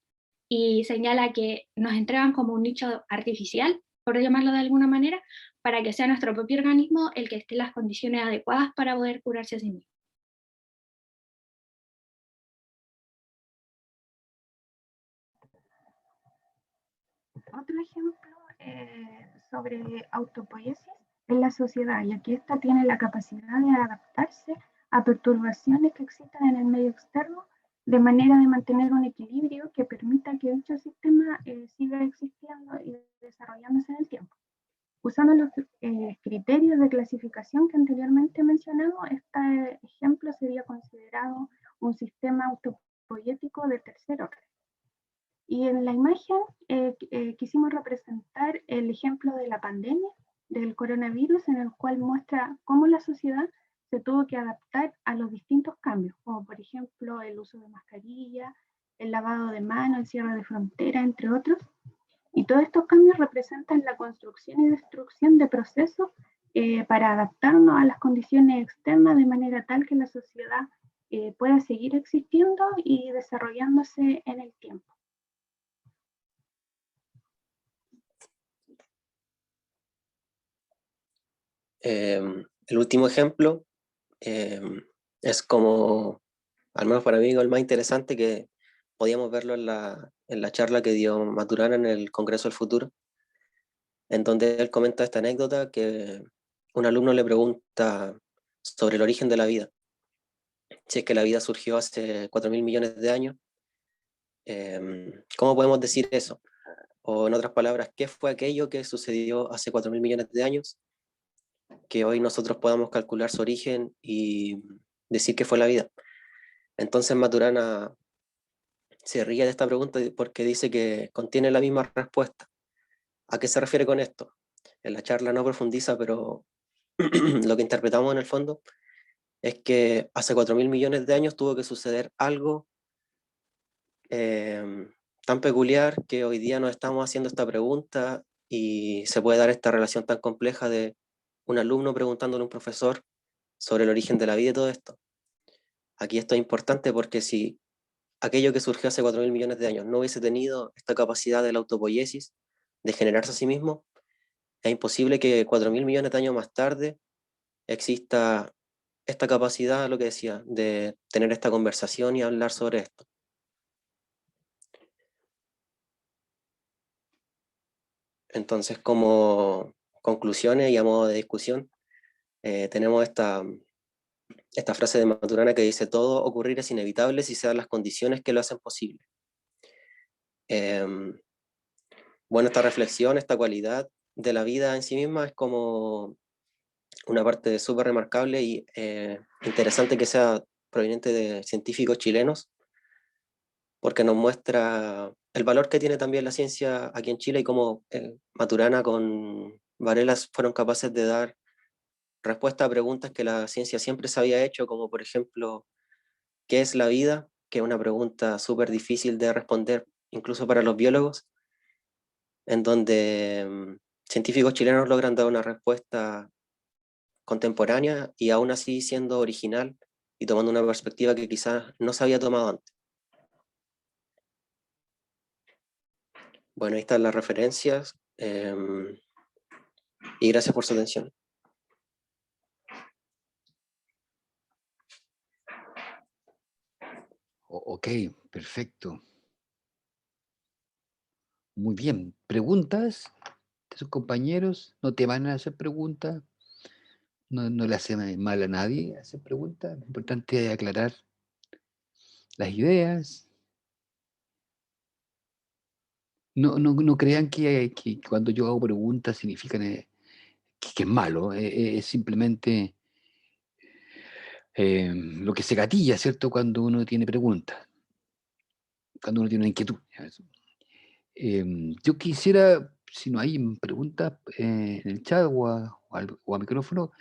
y señala que nos entregan como un nicho artificial, por llamarlo de alguna manera, para que sea nuestro propio organismo el que esté en las condiciones adecuadas para poder curarse a sí mismo. Otro ejemplo sobre autopoiesis es la sociedad, y aquí esta tiene la capacidad de adaptarse a perturbaciones que existen en el medio externo, de manera de mantener un equilibrio que permita que dicho sistema siga existiendo y desarrollándose en el tiempo. Usando los criterios de clasificación que anteriormente mencionamos, este ejemplo sería considerado un sistema autopoiético de tercer orden. Y en la imagen quisimos representar el ejemplo de la pandemia del coronavirus, en el cual muestra cómo la sociedad se tuvo que adaptar a los distintos cambios, como por ejemplo el uso de mascarilla, el lavado de manos, el cierre de frontera, entre otros. Y todos estos cambios representan la construcción y destrucción de procesos para adaptarnos a las condiciones externas de manera tal que la sociedad pueda seguir existiendo y desarrollándose en el tiempo. El último ejemplo es como, al menos para mí, el más interesante, que podíamos verlo en la charla que dio Maturana en el Congreso del Futuro, en donde él comenta esta anécdota que un alumno le pregunta sobre el origen de la vida. Si es que la vida surgió hace 4.000 millones de años, ¿cómo podemos decir eso? O en otras palabras, ¿qué fue aquello que sucedió hace 4.000 millones de años que hoy nosotros podamos calcular su origen y decir que fue la vida? Entonces Maturana se ríe de esta pregunta porque dice que contiene la misma respuesta. ¿A qué se refiere con esto? En la charla no profundiza, pero lo que interpretamos en el fondo es que hace 4.000 millones de años tuvo que suceder algo tan peculiar que hoy día nos estamos haciendo esta pregunta y se puede dar esta relación tan compleja de un alumno preguntándole a un profesor sobre el origen de la vida y todo esto. Aquí esto es importante porque si aquello que surgió hace 4.000 millones de años no hubiese tenido esta capacidad de la autopoiesis, de generarse a sí mismo, es imposible que 4.000 millones de años más tarde exista esta capacidad, lo que decía, de tener esta conversación y hablar sobre esto. Entonces, como conclusiones y a modo de discusión, tenemos esta frase de Maturana que dice: todo ocurrir es inevitable si se dan las condiciones que lo hacen posible. Bueno, esta reflexión, esta cualidad de la vida en sí misma es como una parte súper remarcable y interesante que sea proveniente de científicos chilenos, porque nos muestra el valor que tiene también la ciencia aquí en Chile y cómo Maturana con Varela fueron capaces de dar respuesta a preguntas que la ciencia siempre se había hecho, como por ejemplo, ¿qué es la vida? Que es una pregunta súper difícil de responder, incluso para los biólogos, en donde científicos chilenos logran dar una respuesta contemporánea y aún así siendo original y tomando una perspectiva que quizás no se había tomado antes. Bueno, ahí están las referencias y gracias por su atención. Ok, perfecto. Muy bien. ¿Preguntas de sus compañeros? ¿No te van a hacer preguntas? No le hace mal a nadie hacer preguntas. Lo importante es aclarar las ideas. No crean que cuando yo hago preguntas significa que es malo. Es simplemente lo que se gatilla, ¿cierto? Cuando uno tiene preguntas, cuando uno tiene una inquietud. Yo quisiera, si no hay preguntas en el chat o a micrófono,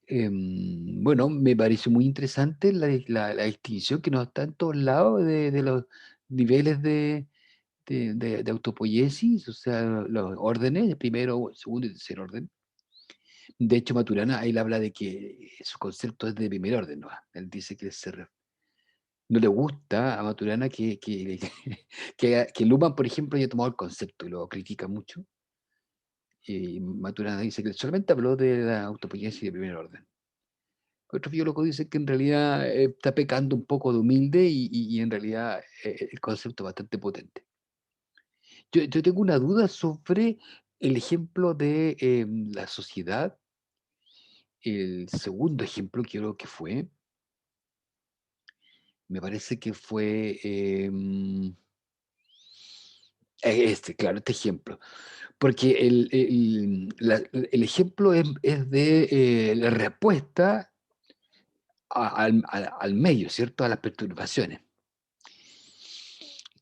bueno, me parece muy interesante la distinción que nos está en todos lados de los niveles de autopoiesis, o sea, los órdenes, el primero, segundo y tercer orden. De hecho, Maturana, él habla de que su concepto es de primer orden, ¿no? Él dice que no le gusta a Maturana que Luhmann, por ejemplo, haya tomado el concepto y lo critica mucho. Y Maturana dice que solamente habló de la autopoiesis de primer orden. Otros biólogos dicen que en realidad está pecando un poco de humilde y en realidad el concepto es bastante potente. Yo tengo una duda sobre el ejemplo de la sociedad. El segundo ejemplo creo que fue, me parece que fue claro, este ejemplo. Porque el ejemplo es de la respuesta al medio, ¿cierto? A las perturbaciones.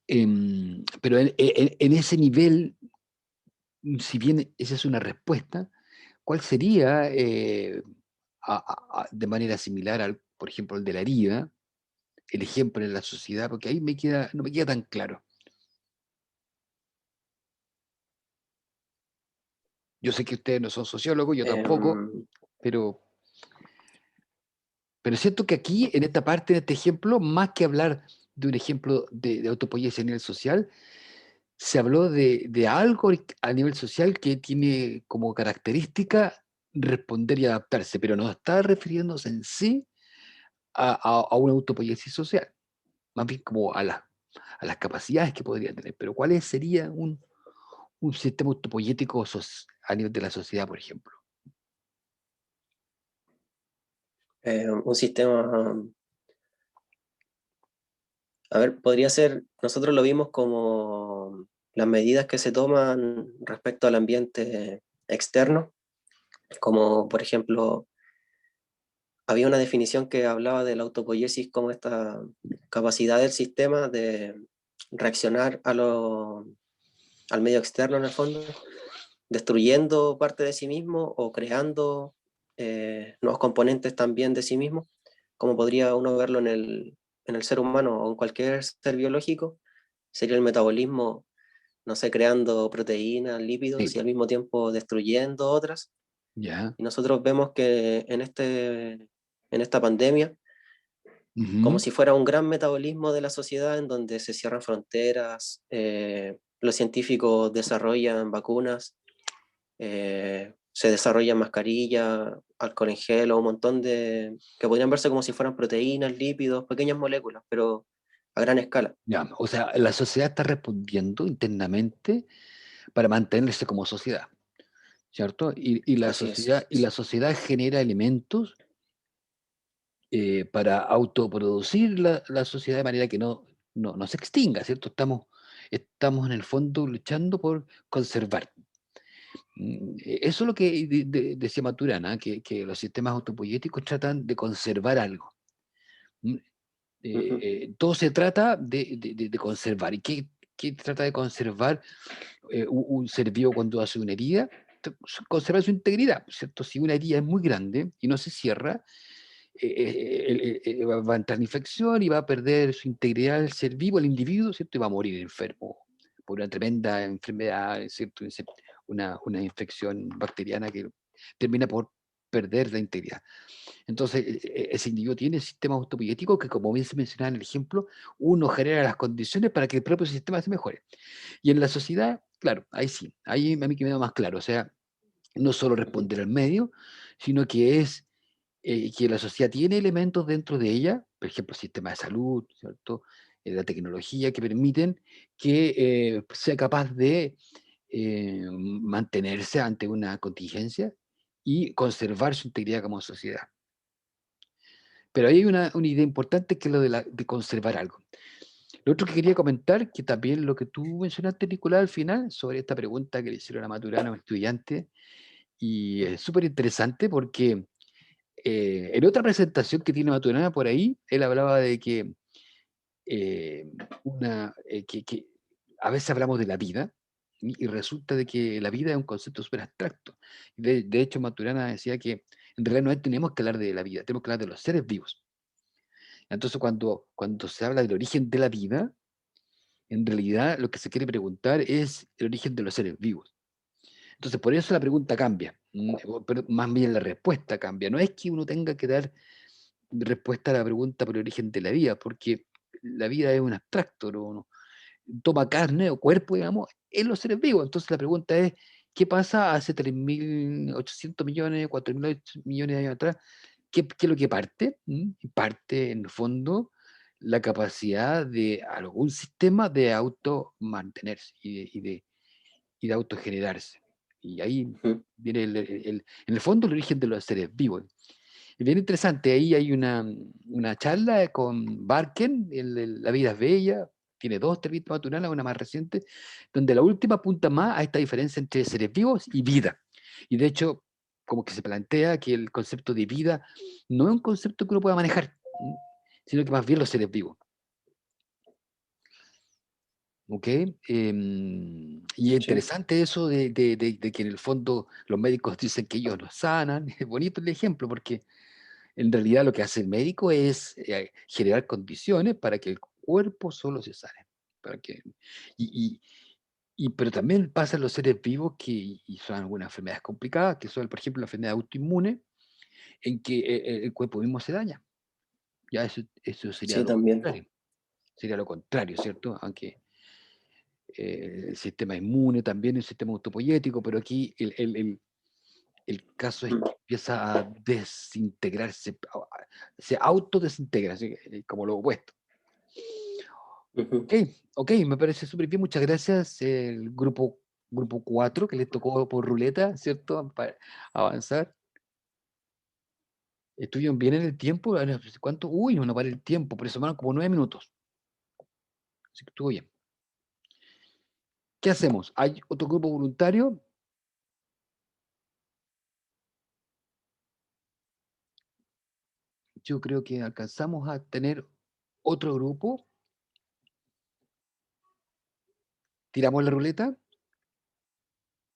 Pero en ese nivel, si bien esa es una respuesta, ¿cuál sería de manera similar al, por ejemplo, el de la herida, el ejemplo en la sociedad? Porque ahí no me queda tan claro. Yo sé que ustedes no son sociólogos, yo tampoco, pero siento que aquí, en esta parte, en este ejemplo, más que hablar de un ejemplo de autopoiesis a nivel social, se habló de algo a nivel social que tiene como característica responder y adaptarse, pero no está refiriéndose en sí a una autopoiesis social, más bien como a las capacidades que podría tener. Pero ¿cuál sería un sistema autopoiético a nivel de la sociedad, por ejemplo? Un sistema, a ver, podría ser, nosotros lo vimos como las medidas que se toman respecto al ambiente externo, como por ejemplo, había una definición que hablaba de la autopoiesis como esta capacidad del sistema de reaccionar al medio externo en el fondo, destruyendo parte de sí mismo o creando nuevos componentes también de sí mismo, como podría uno verlo en el ser humano o en cualquier ser biológico, sería el metabolismo no sé, creando proteínas, lípidos Sí. y al mismo tiempo destruyendo otras. Ya. Y nosotros vemos que en esta pandemia, como Ujú. si fuera un gran metabolismo de la sociedad en donde se cierran fronteras, los científicos desarrollan vacunas, se desarrollan mascarillas, alcohol en gel o un montón de... que podrían verse como si fueran proteínas, lípidos, pequeñas moléculas, pero a gran escala. Ya, o sea, la sociedad está respondiendo internamente para mantenerse como sociedad, ¿cierto? Así es. Y la sociedad genera elementos para autoproducir la sociedad de manera que no se extinga, ¿cierto? Estamos en el fondo luchando por conservar. Eso es lo que decía Maturana, que los sistemas autopoyéticos tratan de conservar algo. ¿Mm? Todo se trata de conservar. ¿Y qué trata de conservar un ser vivo cuando hace una herida? Conservar su integridad, ¿cierto? Si una herida es muy grande y no se cierra, va a entrar en infección y va a perder su integridad el ser vivo, el individuo, ¿cierto? Y va a morir enfermo por una tremenda enfermedad, ¿cierto? Una infección bacteriana que termina por perder la integridad. Entonces, ese individuo tiene sistemas autopoyéticos que, como bien se mencionaba en el ejemplo, uno genera las condiciones para que el propio sistema se mejore. Y en la sociedad, claro, ahí sí, ahí a mí que me da más claro, o sea, no solo responder al medio, sino que es que la sociedad tiene elementos dentro de ella, por ejemplo, el sistema de salud, ¿cierto? La tecnología que permiten que sea capaz de mantenerse ante una contingencia y conservar su integridad como sociedad. Pero ahí hay una idea importante que es lo de conservar algo. Lo otro que quería comentar, que también lo que tú mencionaste, Nicolás, al final, sobre esta pregunta que le hicieron a Maturana, a un estudiante, y es súper interesante porque en otra presentación que tiene Maturana por ahí, él hablaba de que, que a veces hablamos de la vida y resulta de que la vida es un concepto súper abstracto. De hecho, Maturana decía que en realidad no tenemos que hablar de la vida, tenemos que hablar de los seres vivos. Entonces, cuando se habla del origen de la vida, en realidad lo que se quiere preguntar es el origen de los seres vivos. Entonces, por eso la pregunta cambia, pero más bien la respuesta cambia. No es que uno tenga que dar respuesta a la pregunta por el origen de la vida, porque la vida es un abstracto, no toma carne o cuerpo, digamos, en los seres vivos. Entonces la pregunta es, ¿qué pasa hace 3.800 millones, 4.000 millones de años atrás? ¿Qué es lo que parte? Parte, en el fondo, la capacidad de algún sistema de auto-mantenerse y de autogenerarse. Y ahí viene, en el fondo, el origen de los seres vivos. Es bien interesante, ahí hay una charla con Barken, La vida es bella, tiene dos entrevistas maturanas, una más reciente, donde la última apunta más a esta diferencia entre seres vivos y vida. Y de hecho, como que se plantea que el concepto de vida no es un concepto que uno pueda manejar, sino que más bien los seres vivos. ¿Ok? Y es interesante eso de que en el fondo los médicos dicen que ellos nos sanan. Es bonito el ejemplo porque en realidad lo que hace el médico es generar condiciones para que el cuerpo solo se sane. Para que, y, pero también pasa en los seres vivos que y son algunas enfermedades complicadas, que son, por ejemplo, la enfermedad autoinmune, en que el cuerpo mismo se daña. Ya eso sería Sí, lo también. contrario. Sería lo contrario, ¿cierto? Aunque el sistema inmune también es un sistema autopoyético, pero aquí el caso es que empieza a desintegrarse, se autodesintegra, así como lo opuesto. Ok, me parece súper bien, muchas gracias. El grupo 4 que les tocó por ruleta, ¿cierto? Para avanzar. Estuvieron bien en el tiempo, ¿cuánto? Uy, no para el tiempo, por eso van como 9 minutos. Así que estuvo bien. ¿Qué hacemos? ¿Hay otro grupo voluntario? Yo creo que alcanzamos a tener otro grupo. ¿Tiramos la ruleta?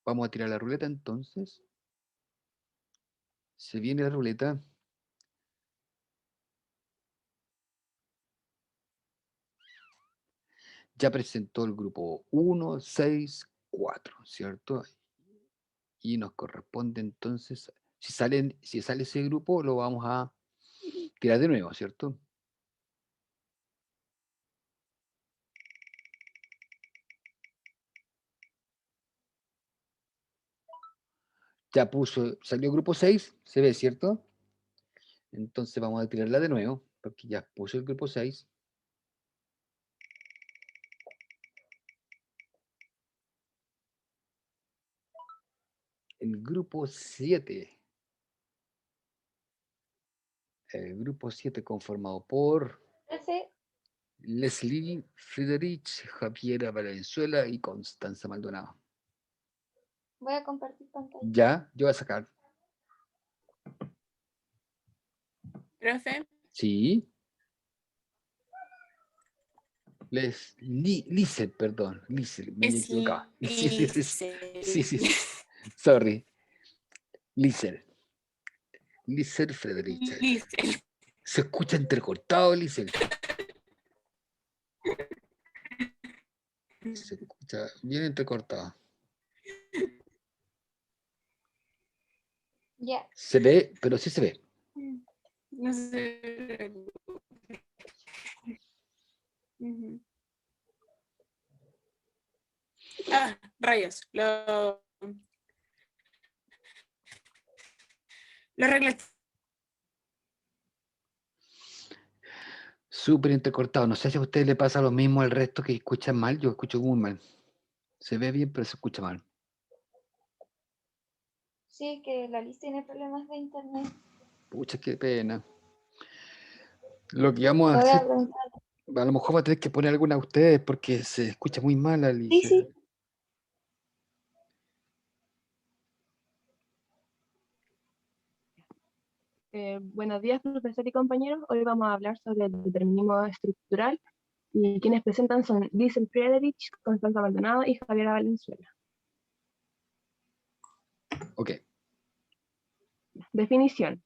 Vamos a tirar la ruleta entonces. Se viene la ruleta. ya presentó el grupo 1, 6, 4, ¿cierto? Y nos corresponde entonces, si sale ese grupo, lo vamos a tirar de nuevo, ¿cierto? Ya salió el grupo 6, se ve, ¿cierto? Entonces vamos a tirarla de nuevo, porque ya puso el grupo 6. El grupo 7. El grupo 7 conformado por Leslie Friedrich, Javiera Valenzuela y Constanza Maldonado. Voy a compartir pantalla. Ya, yo voy a sacar. Profe, Sí. Lisset, perdón. Lisset, me he es equivocado. Lisset. Sí. Sorry. Lisset. Lisset Friedrich. Lisset. Se escucha entrecortado, Lisset. Se escucha bien entrecortado. Ya. Se ve, pero sí se ve. No sé. Ah, rayos. Lo arreglé. Súper entrecortado. No sé si a usted le pasa lo mismo al resto que escuchan mal. Yo escucho muy mal. Se ve bien, pero se escucha mal. Sí, que la lista tiene problemas de internet. Pucha, qué pena. Lo que vamos a Lo voy a hacer, preguntar. a lo mejor va a tener que poner alguna a ustedes porque se escucha muy mal, Alicia. Sí. Buenos días, profesor y compañeros. Hoy vamos a hablar sobre el determinismo estructural y quienes presentan son Lisset Friedrich, Constanza Maldonado y Javiera Valenzuela. Ok. Definición.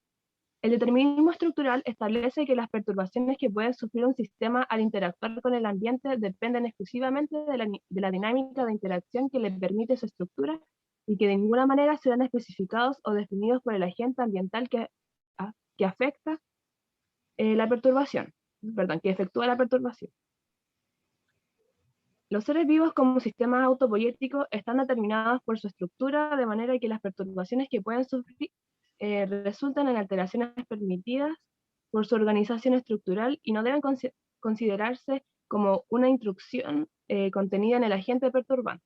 El determinismo estructural establece que las perturbaciones que puede sufrir un sistema al interactuar con el ambiente dependen exclusivamente de la dinámica de interacción que le permite su estructura y que de ninguna manera serán especificados o definidos por el agente ambiental que afecta la perturbación, perdón, que efectúa la perturbación. Los seres vivos como sistemas autopoyéticos están determinados por su estructura de manera que las perturbaciones que pueden sufrir resultan en alteraciones permitidas por su organización estructural y no deben considerarse como una intrusión contenida en el agente perturbante.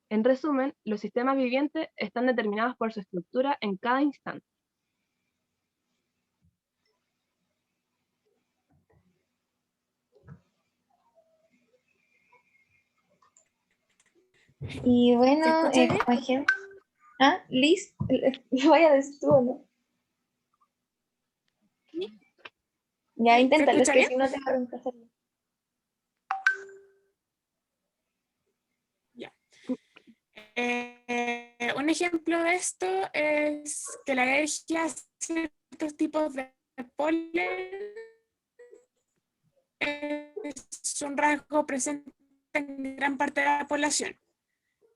En resumen, los sistemas vivientes están determinados por su estructura en cada instante. Y bueno, ¿Se escucha bien? como ejemplo. Ah, Liz, lo voy a decir tú, ¿no? Ya, inténtalo, es escucha que bien? si no te va a hacerlo. Ya. Un ejemplo de esto es que la alergia a ciertos tipos de polen es un rasgo presente en gran parte de la población.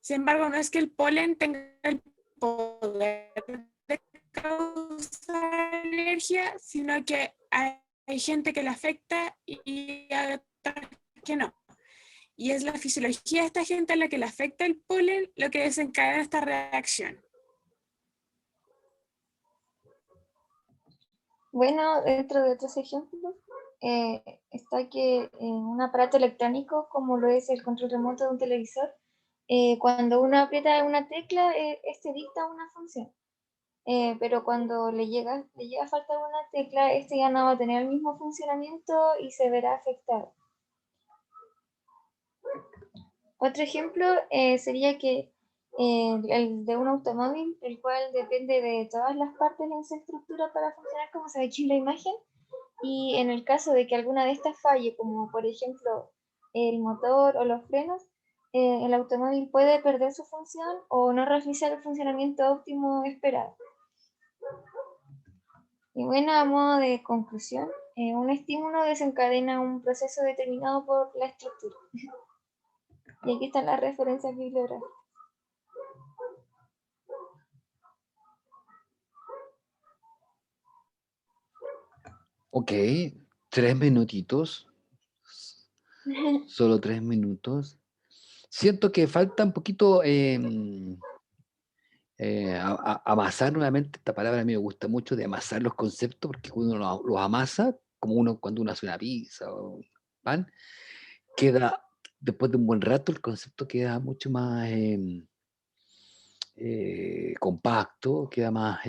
Sin embargo, no es que el polen tenga el poder de causar alergia, sino que hay gente que le afecta y hay otras que no. Y es la fisiología de esta gente a la que le afecta el polen lo que desencadena esta reacción. Bueno, dentro de otros ejemplos, está que en un aparato electrónico, como lo es el control remoto de un televisor, cuando uno aprieta una tecla, este dicta una función. Pero cuando le llega a faltar una tecla, este ya no va a tener el mismo funcionamiento y se verá afectado. Otro ejemplo sería que el de un automóvil, el cual depende de todas las partes en su estructura para funcionar como se ve aquí en la imagen, y en el caso de que alguna de estas falle, como por ejemplo el motor o los frenos, el automóvil puede perder su función o no realizar el funcionamiento óptimo esperado. Y bueno, a modo de conclusión, un estímulo desencadena un proceso determinado por la estructura. Y aquí están las referencias bibliográficas. Ok, 3 minutitos. Solo 3 minutos. Siento que falta un poquito amasar nuevamente. Esta palabra a mí me gusta mucho, de amasar los conceptos, porque cuando uno los amasa, como cuando uno hace una pizza o un pan, queda, después de un buen rato, el concepto queda mucho más compacto, queda más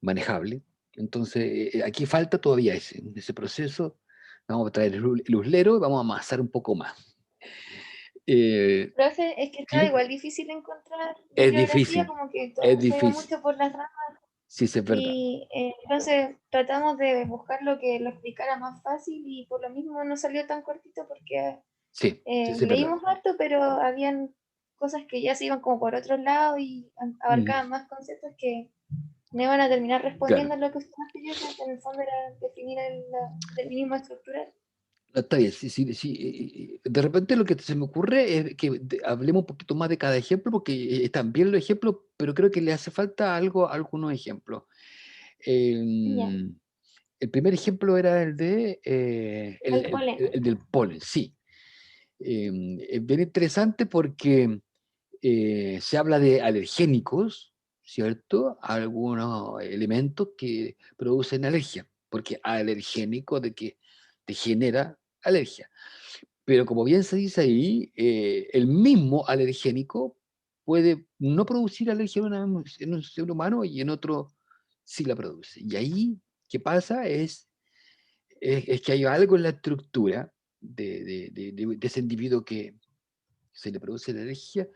manejable. Entonces, aquí falta todavía ese proceso. Vamos a traer el uslero y vamos a amasar un poco más. Profe, es que está ¿Sí? igual difícil encontrar Es bibliografía, difícil, como que es todo se va difícil. mucho por las ramas. Sí, sí, es verdad. Y entonces tratamos de buscar lo que lo explicara más fácil y por lo mismo no salió tan cortito porque Sí, sí, sí, es verdad. leímos harto, pero habían cosas que ya se iban como por otro lado y abarcaban más conceptos que no iban a terminar respondiendo a lo que usted nos pidió, que en el fondo era definir el determinismo estructural. No, está bien, sí, sí, sí. De repente lo que se me ocurre es que hablemos un poquito más de cada ejemplo, porque están bien los ejemplos, pero creo que le hace falta algunos ejemplos. Ya. El primer ejemplo era el El polen. el del polen, sí. Es bien interesante porque se habla de alergénicos, ¿cierto? Algunos elementos que producen alergia, porque alergénico de que te genera alergia. Pero como bien se dice ahí, el mismo alergénico puede no producir alergia en un ser humano y en otro sí la produce. Y ahí, ¿qué pasa? Es que hay algo en la estructura de ese individuo que se le produce la alergia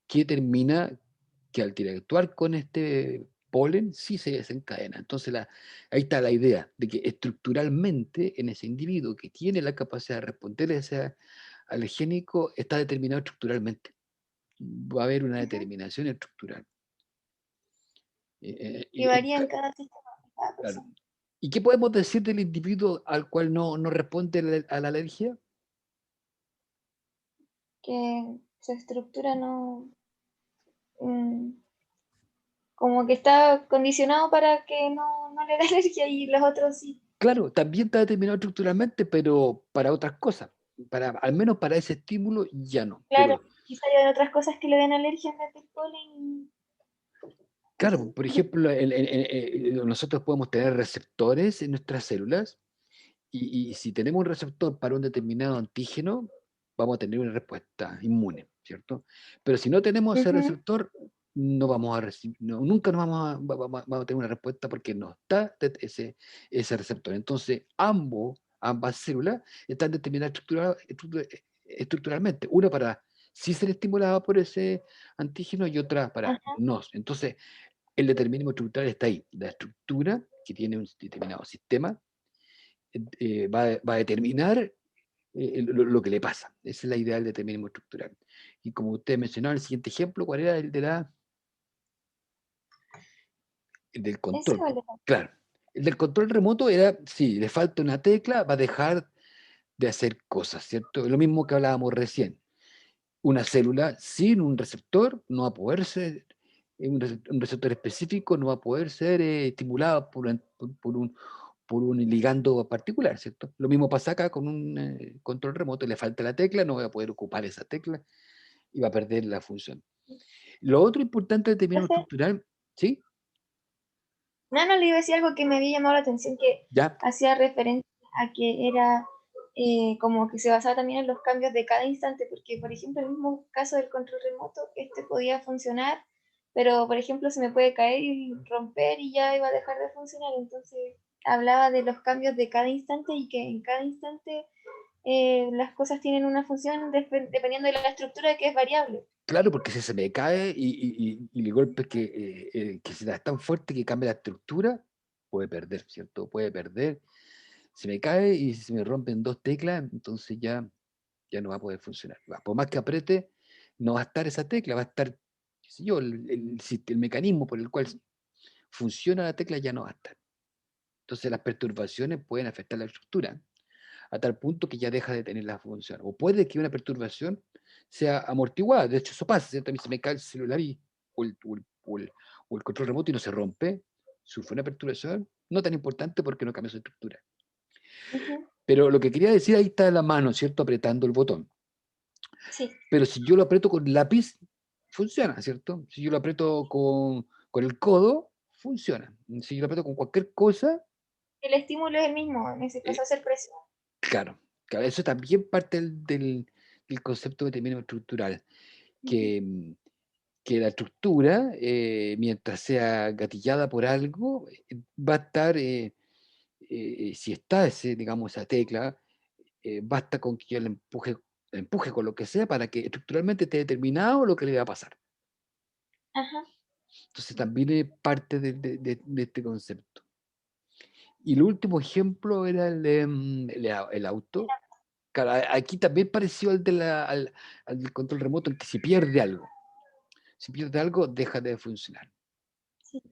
que determina que al interactuar con este polen sí se desencadena. Entonces ahí está la idea de que estructuralmente en ese individuo que tiene la capacidad de responder a ese alergénico está determinado estructuralmente. Va a haber una determinación estructural. Y varía en cada sistema, en cada Claro. persona. ¿Y qué podemos decir del individuo al cual no responde a la alergia? Que su estructura no, como que está condicionado para que no le dé alergia y los otros sí. Claro, también está determinado estructuralmente, pero para otras cosas. Al menos para ese estímulo ya no. Claro, quizá hay otras cosas que le den alergia en vez del polen. Claro, por ejemplo, nosotros podemos tener receptores en nuestras células y si tenemos un receptor para un determinado antígeno, vamos a tener una respuesta inmune, ¿cierto? Pero si no tenemos ese receptor, no vamos a recibir, nunca nos vamos a tener una respuesta porque no está ese receptor. Entonces, ambas células están determinadas estructuralmente. Una para sí ser estimulada por ese antígeno y otra para no. Entonces, el determinismo estructural está ahí. La estructura que tiene un determinado sistema va a determinar lo que le pasa. Esa es la idea del determinismo estructural. Y como usted mencionaba, el siguiente ejemplo, ¿cuál era? El del control. Claro. El del control remoto era, si le falta una tecla, va a dejar de hacer cosas, ¿cierto? Lo mismo que hablábamos recién. Una célula sin un receptor no va a poder ser, un receptor específico no va a poder ser estimulado por un ligando particular, ¿cierto? Lo mismo pasa acá con un control remoto, le falta la tecla, no va a poder ocupar esa tecla y va a perder la función. Lo otro importante de determinismo estructural, ¿sí? No, le iba a decir algo que me había llamado la atención, que Ya. hacía referencia a que era como que se basaba también en los cambios de cada instante, porque por ejemplo el mismo caso del control remoto, podía funcionar, pero por ejemplo se me puede caer y romper y ya iba a dejar de funcionar, entonces hablaba de los cambios de cada instante y que en cada instante las cosas tienen una función dependiendo de la estructura que es variable. Claro, porque si se me cae y el golpe que se da tan fuerte que cambia la estructura, puede perder, ¿cierto? Puede perder. Se me cae y se me rompen dos teclas, entonces ya no va a poder funcionar. Por más que apriete, no va a estar esa tecla, va a estar, qué sé yo, el mecanismo por el cual funciona la tecla, ya no va a estar. Entonces las perturbaciones pueden afectar la estructura a tal punto que ya deja de tener la función. O puede que una perturbación sea amortiguada. De hecho, eso pasa, ¿cierto? A mí se me cae el celular o el control remoto y no se rompe. Sufre una perturbación no tan importante porque no cambia su estructura. Pero lo que quería decir, ahí está la mano, ¿cierto? Apretando el botón. Sí. Pero si yo lo aprieto con lápiz, funciona, ¿cierto? Si yo lo aprieto con el codo, funciona. Si yo lo aprieto con cualquier cosa, El estímulo es el mismo, en ese caso hacer presión. claro, eso también parte del concepto de determinismo estructural, que la estructura, mientras sea gatillada por algo, va a estar, si está digamos, esa tecla, basta con que yo la empuje con lo que sea para que estructuralmente esté determinado lo que le va a pasar. Ajá. Entonces también es parte de este concepto. Y el último ejemplo era el auto. Claro, aquí también pareció al del control remoto, en que si pierde algo. Si pierde algo, deja de funcionar. Sí.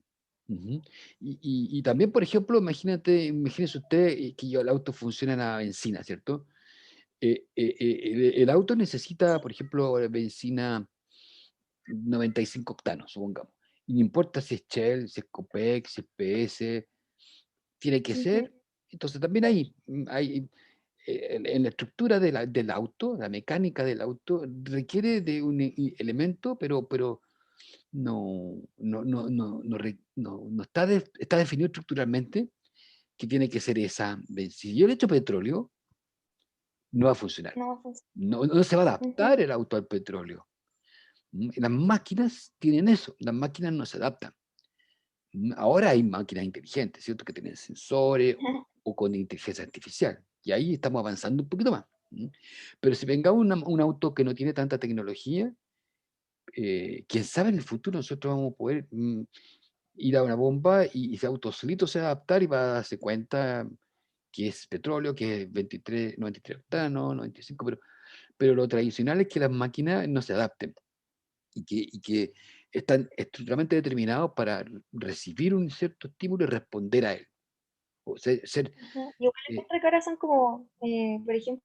Y también, por ejemplo, imagínese usted que el auto funciona a benzina, ¿cierto? El auto necesita, por ejemplo, benzina 95 octanos, supongamos. Y no importa si es Shell, si es Copec, si es PS, tiene que ser. Entonces también hay en la estructura del auto, la mecánica del auto, requiere de un elemento, pero no está definido estructuralmente que tiene que ser esa. Si yo le echo petróleo, no va a funcionar. No va a funcionar. No se va a adaptar el auto al petróleo. Las máquinas tienen eso, las máquinas no se adaptan. Ahora hay máquinas inteligentes, ¿cierto? Que tienen sensores o con inteligencia artificial. Y ahí estamos avanzando un poquito más. Pero si venga un auto que no tiene tanta tecnología, quién sabe en el futuro nosotros vamos a poder ir a una bomba y ese auto solito se va a adaptar y va a darse cuenta que es petróleo, que es 93 octanos, 95, pero lo tradicional es que las máquinas no se adapten y que están estructuralmente determinados para recibir un cierto estímulo y responder a él. O Igual estas caras son como, por ejemplo,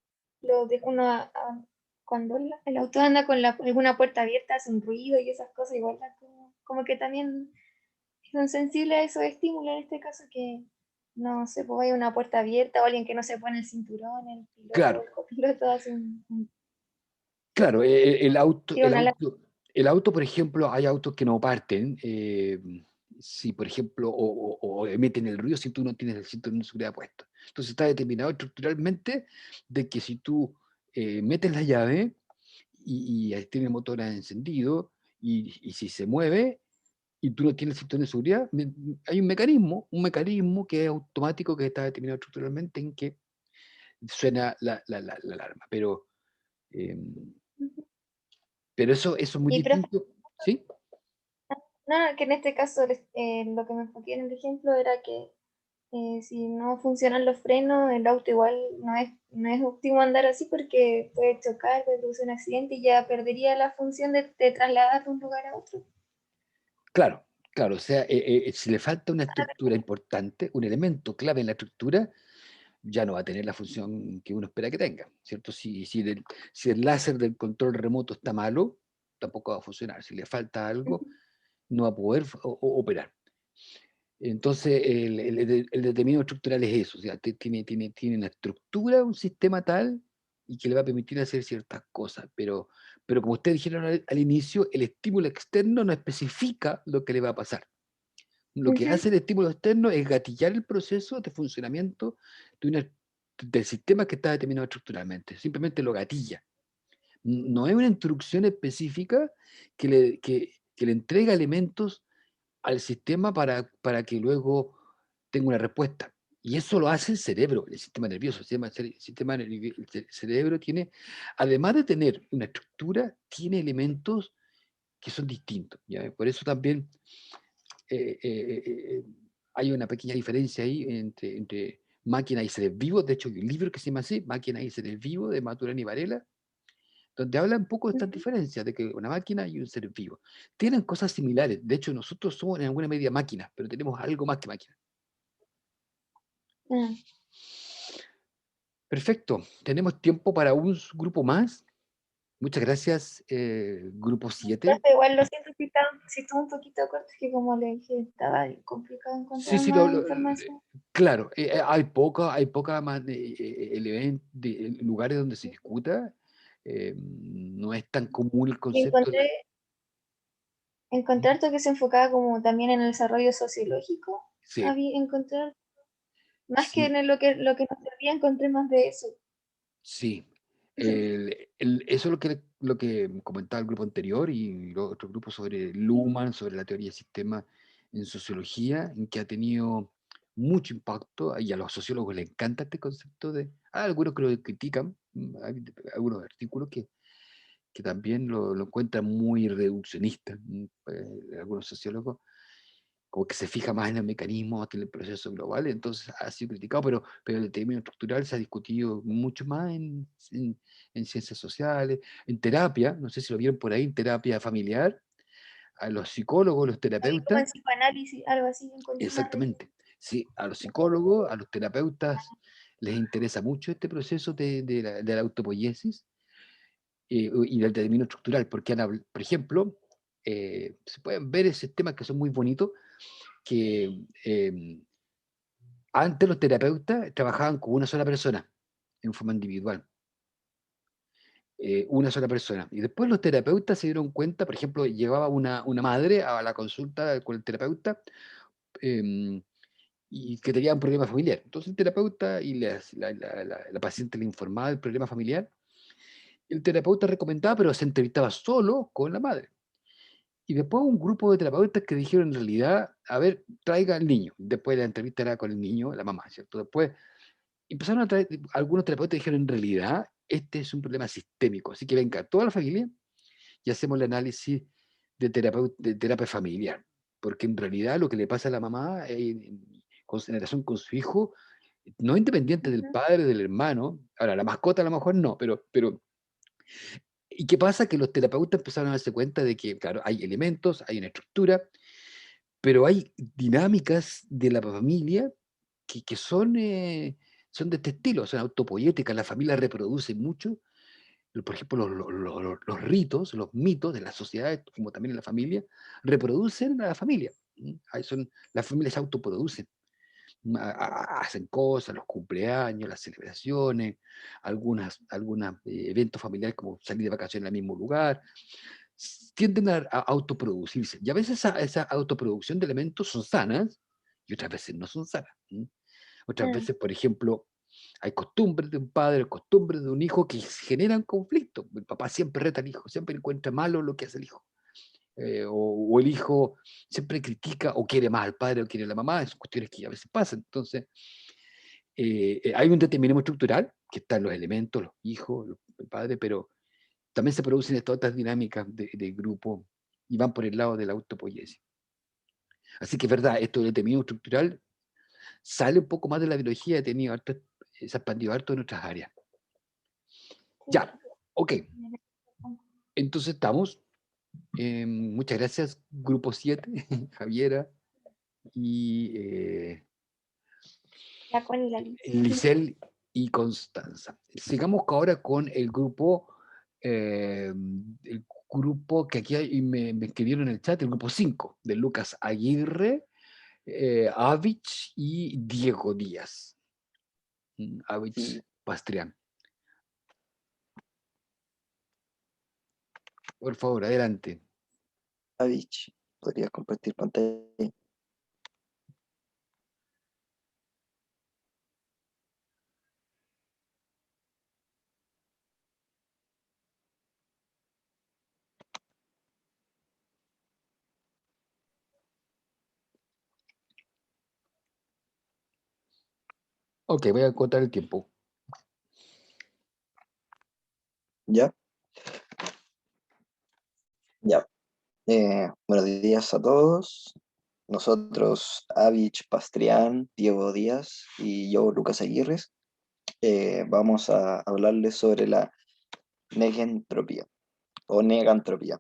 cuando el auto anda con alguna puerta abierta hace un ruido y esas cosas, igual como que también son sensibles a esos estímulos, en este caso que no sé, pues hay una puerta abierta o alguien que no se pone el cinturón, el piloto Claro. o el copiloto hace Claro, el auto, Sí, una el auto, por ejemplo, hay autos que no parten, si por ejemplo, o emiten el ruido si tú no tienes el cinturón de seguridad puesto. Entonces está determinado estructuralmente de que si tú metes la llave y tiene el motor encendido y si se mueve y tú no tienes el cinturón de seguridad, hay un mecanismo que es automático que está determinado estructuralmente en que suena la alarma. Pero eso es muy Y profe, distinto, ¿sí? nada, que en este caso lo que me enfoqué en el ejemplo era que si no funcionan los frenos, el auto igual no es óptimo andar así porque puede chocar, puede producir un accidente y ya perdería la función de trasladar de un lugar a otro. Claro, o sea, si le falta una estructura importante, un elemento clave en la estructura, ya no va a tener la función que uno espera que tenga, ¿cierto? Si el láser del control remoto está malo, tampoco va a funcionar. Si le falta algo, no va a poder operar. Entonces, el determinismo estructural es eso, o sea, tiene una estructura, un sistema tal, y que le va a permitir hacer ciertas cosas, pero como ustedes dijeron al inicio, el estímulo externo no especifica lo que le va a pasar. Lo que hace el estímulo externo es gatillar el proceso de funcionamiento del sistema que está determinado estructuralmente, simplemente lo gatilla. No es una instrucción específica que le entrega elementos al sistema para que luego tenga una respuesta. Y eso lo hace el cerebro, el sistema nervioso. El cerebro tiene, además de tener una estructura, tiene elementos que son distintos. ¿Ya? Por eso también hay una pequeña diferencia ahí entre máquina y seres vivos. De hecho, hay un libro que se llama así, Máquina y seres vivos, de Maturana y Varela, donde habla un poco de estas diferencias, de que una máquina y un ser vivo tienen cosas similares. De hecho, nosotros somos en alguna medida máquinas, pero tenemos algo más que máquinas. Perfecto, tenemos tiempo para un grupo más. Muchas gracias, grupo 7. Profe, igual lo siento si estuvo un poquito corto, es que como le dije, estaba complicado Sí, encontrar sí, más información. claro, hay poca más lugares donde se discuta. No es tan común el Y concepto. encontré harto que se enfocaba como también en el desarrollo sociológico. Sí, Encontrar, más que sí, en lo que nos servía, encontré más de eso. sí. Eso es lo que comentaba el grupo anterior y los otros grupos sobre Luhmann, sobre la teoría del sistema en sociología, en que ha tenido mucho impacto, y a los sociólogos les encanta este concepto de, algunos que lo critican, hay algunos artículos que también lo encuentran muy reduccionista, algunos sociólogos, como que se fija más en el mecanismo que en el proceso global, entonces ha sido criticado, pero el término estructural se ha discutido mucho más en ciencias sociales, en terapia, no sé si lo vieron por ahí, en terapia familiar, a los psicólogos, los Ahí como terapeutas, en psicoanálisis, algo así, encontré más de eso. exactamente, sí, a los psicólogos, a los terapeutas les interesa mucho este proceso de la autopoiesis, y del término estructural, porque por ejemplo, se pueden ver esos temas que son muy bonitos, que antes los terapeutas trabajaban con una sola persona, en forma individual, una sola persona, y después los terapeutas se dieron cuenta, por ejemplo, llevaba una madre a la consulta con el terapeuta, y que tenía un problema familiar, entonces el terapeuta y la paciente le informaba del problema familiar, el terapeuta recomendaba, pero se entrevistaba solo con la madre. Y después un grupo de terapeutas que dijeron en realidad, a ver, traiga al niño. Después de la entrevista era con el niño, la mamá, ¿cierto? Después empezaron a traer, algunos terapeutas dijeron en realidad, este es un problema sistémico, así que venga toda la familia y hacemos el análisis de terapia familiar. Porque en realidad lo que le pasa a la mamá con relación con su hijo, no independiente del padre, del hermano, ahora la mascota a lo mejor no, pero ¿y qué pasa? Que los terapeutas empezaron a darse cuenta de que, claro, hay elementos, hay una estructura, pero hay dinámicas de la familia que son de este estilo, son autopoéticas, la familia reproduce mucho, por ejemplo, los ritos, los mitos de las sociedades, como también en la familia, reproducen a la familia. Las familias se autoproducen, hacen cosas, los cumpleaños, las celebraciones, algunos eventos familiares como salir de vacaciones al mismo lugar, tienden a autoproducirse. Y a veces esa autoproducción de elementos son sanas y otras veces no son sanas. Otras veces, por ejemplo, hay costumbres de un padre, costumbres de un hijo que generan conflicto. El papá siempre reta al hijo, siempre encuentra malo lo que hace el hijo. O el hijo siempre critica o quiere más al padre o quiere a la mamá, son cuestiones que a veces pasan. Entonces, hay un determinismo estructural, que están los elementos, los hijos, el padre, pero también se producen estas otras dinámicas de grupo y van por el lado de la autopoiesis. Así que es verdad, esto del determinismo estructural sale un poco más de la biología, se ha expandido harto en otras áreas. Ya, ok. Entonces estamos. Muchas gracias, grupo 7, Javiera y La Connie y la Lisel y Constanza. Sigamos ahora con el grupo que aquí me escribieron en el chat, el grupo 5, de Lucas Aguirre, Avich y Diego Díaz. Avich Pastrián. Por favor, adelante. Avich, ¿podrías compartir pantalla? Ok, voy a contar el tiempo. ¿Ya? Ya. Buenos días a todos. Nosotros, Avich Pastrián, Diego Díaz y yo, Lucas Aguirre, vamos a hablarles sobre la negentropía o negantropía.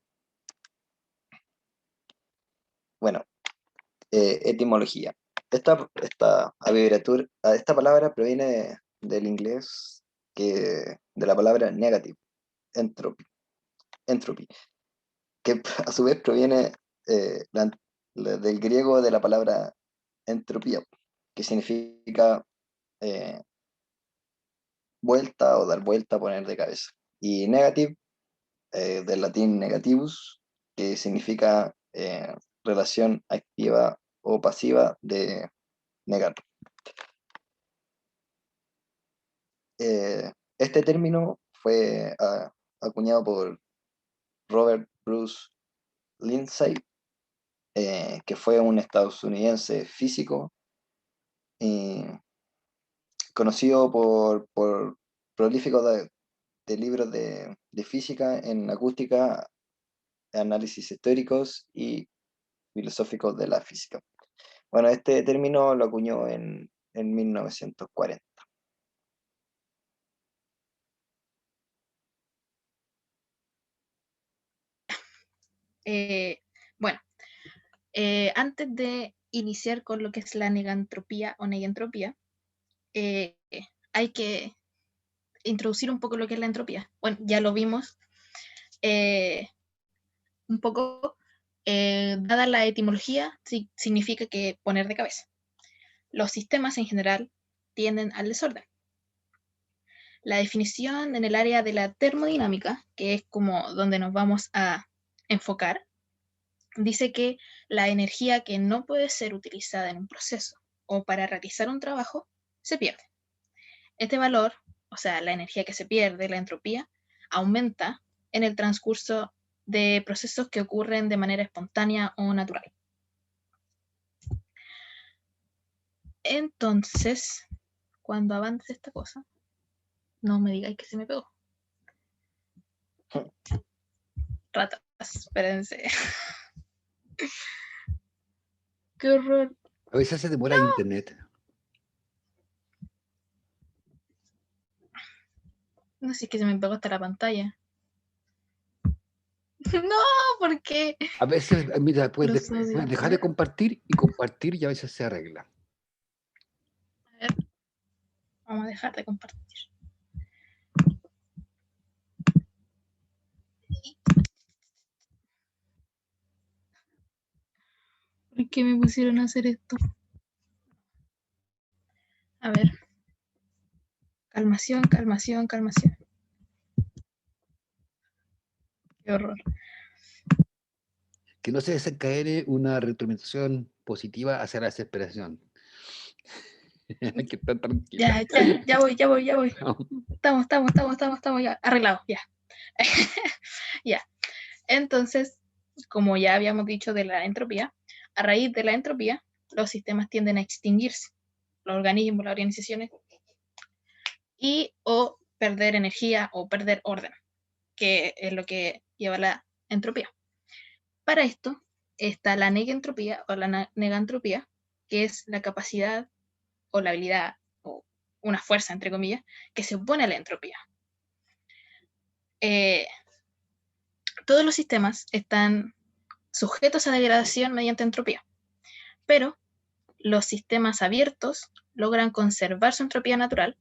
Bueno, etimología. Esta palabra proviene del inglés, de la palabra negative, entropy, que a su vez proviene del griego de la palabra entropía, que significa vuelta o dar vuelta, poner de cabeza. Y negative, del latín negativus, que significa relación activa o pasiva de negar. Este término fue acuñado por Robert Bruce Lindsay, que fue un estadounidense físico conocido por prolífico de libros de física en acústica, análisis históricos y filosóficos de la física. Bueno, este término lo acuñó en 1940. Bueno, antes de iniciar con lo que es la negantropía o negentropía, hay que introducir un poco lo que es la entropía. Bueno, ya lo vimos un poco, dada la etimología, significa que poner de cabeza. Los sistemas en general tienden al desorden. La definición en el área de la termodinámica, que es como donde nos vamos a enfocar, dice que la energía que no puede ser utilizada en un proceso o para realizar un trabajo, se pierde. Este valor, o sea, la energía que se pierde, la entropía, aumenta en el transcurso de procesos que ocurren de manera espontánea o natural. Entonces, cuando avance esta cosa, no me digáis que se me pegó. Ratas, espérense. Qué horror. A veces se demora internet. No sé si es que se me pegó hasta la pantalla. No, ¿por qué? A veces, mira, puedes Los odio. dejar de compartir y a veces se arregla. A ver, vamos a dejar de compartir. ¿Por qué me pusieron a hacer esto? A ver. Calmación, calmación, calmación. Qué horror. Que no se desencadene una retroalimentación positiva hacia la desesperación. Hay que estar tranquila. Ya voy. Estamos ya arreglados, ya. Ya. Entonces, como ya habíamos dicho de la entropía, a raíz de la entropía, los sistemas tienden a extinguirse, los organismos, las organizaciones, y o perder energía o perder orden, que es lo que lleva la entropía. Para esto está la negentropía o la negantropía, que es la capacidad o la habilidad o una fuerza, entre comillas, que se opone a la entropía. Todos los sistemas están sujetos a degradación mediante entropía, pero los sistemas abiertos logran conservar su entropía natural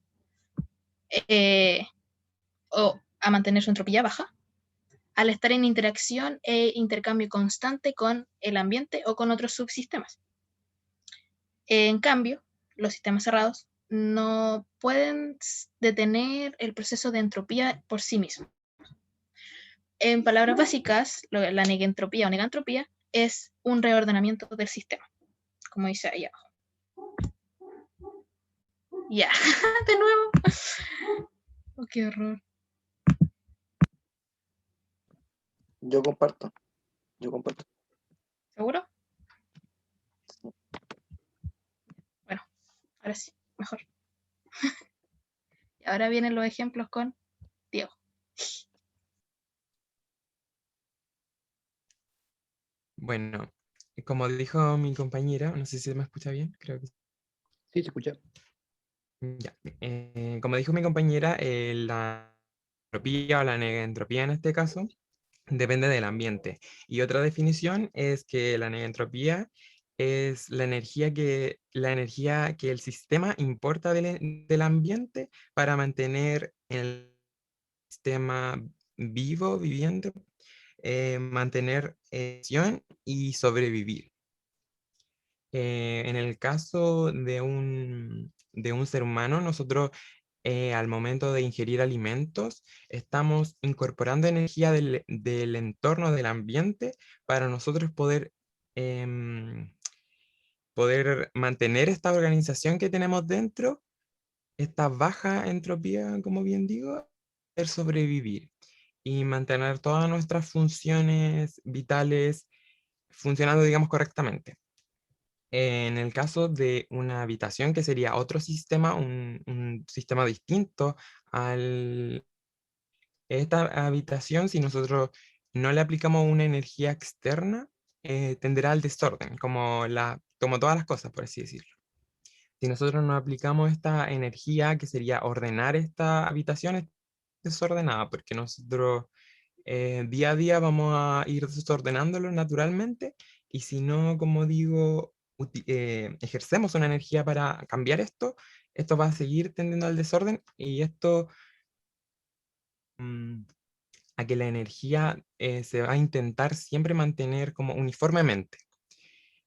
o a mantener su entropía baja al estar en interacción e intercambio constante con el ambiente o con otros subsistemas. En cambio, los sistemas cerrados no pueden detener el proceso de entropía por sí mismos. En palabras básicas, la negentropía o negantropía es un reordenamiento del sistema, como dice ahí abajo. Ya, de nuevo. Oh, qué horror. Yo comparto. ¿Seguro? Bueno, ahora sí, mejor. Y ahora vienen los ejemplos con Diego. Bueno, como dijo mi compañera, no sé si se me escucha bien, creo que sí. Sí, se escucha. Ya. Como dijo mi compañera, entropía o la negentropía en este caso depende del ambiente. Y otra definición es que la negentropía es la energía que el sistema importa del ambiente para mantener el sistema vivo, viviente, mantener acción y sobrevivir. En el caso de un ser humano, nosotros al momento de ingerir alimentos, estamos incorporando energía del entorno, del ambiente, para nosotros em, poder mantener esta organización que tenemos dentro, esta baja entropía, como bien digo, poder sobrevivir y mantener todas nuestras funciones vitales funcionando, digamos, correctamente. En el caso de una habitación, que sería otro sistema, un sistema distinto al esta habitación, si nosotros no le aplicamos una energía externa, tenderá al desorden, como todas las cosas, por así decirlo. Si nosotros no aplicamos esta energía, que sería ordenar esta habitación, es desordenada, porque nosotros día a día vamos a ir desordenándolo naturalmente, y si no, como digo, ejercemos una energía para cambiar esto va a seguir tendiendo al desorden, y esto a que la energía se va a intentar siempre mantener como uniformemente.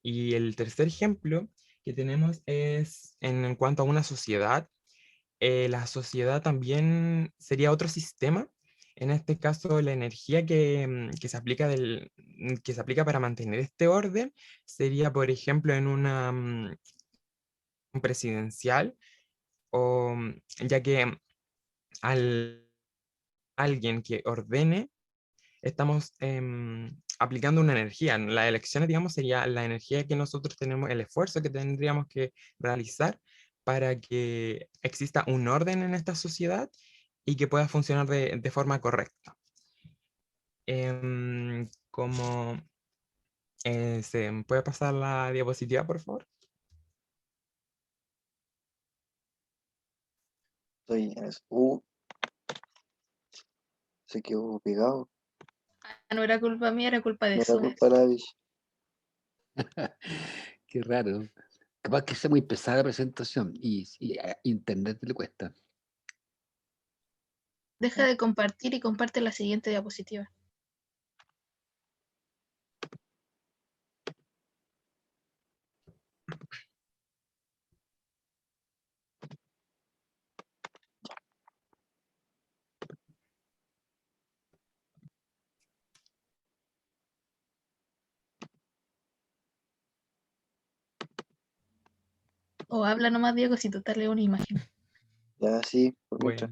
Y el tercer ejemplo que tenemos es en cuanto a una sociedad. La sociedad también sería otro sistema. En este caso, la energía que se aplica que se aplica para mantener este orden sería, por ejemplo, en una presidencial, o ya que al alguien que ordene, estamos aplicando una energía. Las elecciones, digamos, sería la energía que nosotros tenemos, el esfuerzo que tendríamos que realizar para que exista un orden en esta sociedad y que pueda funcionar de forma correcta. Como ¿se puede pasar la diapositiva, por favor? Estoy en eso. Se quedó pegado. No era culpa mía, era culpa de No era Zoe. culpa de la Vish. Qué raro. Capaz que sea muy pesada la presentación y a internet le cuesta. Deja de compartir y comparte la siguiente diapositiva. O habla nomás, Diego, si total es una imagen. Ya, sí, por mientras.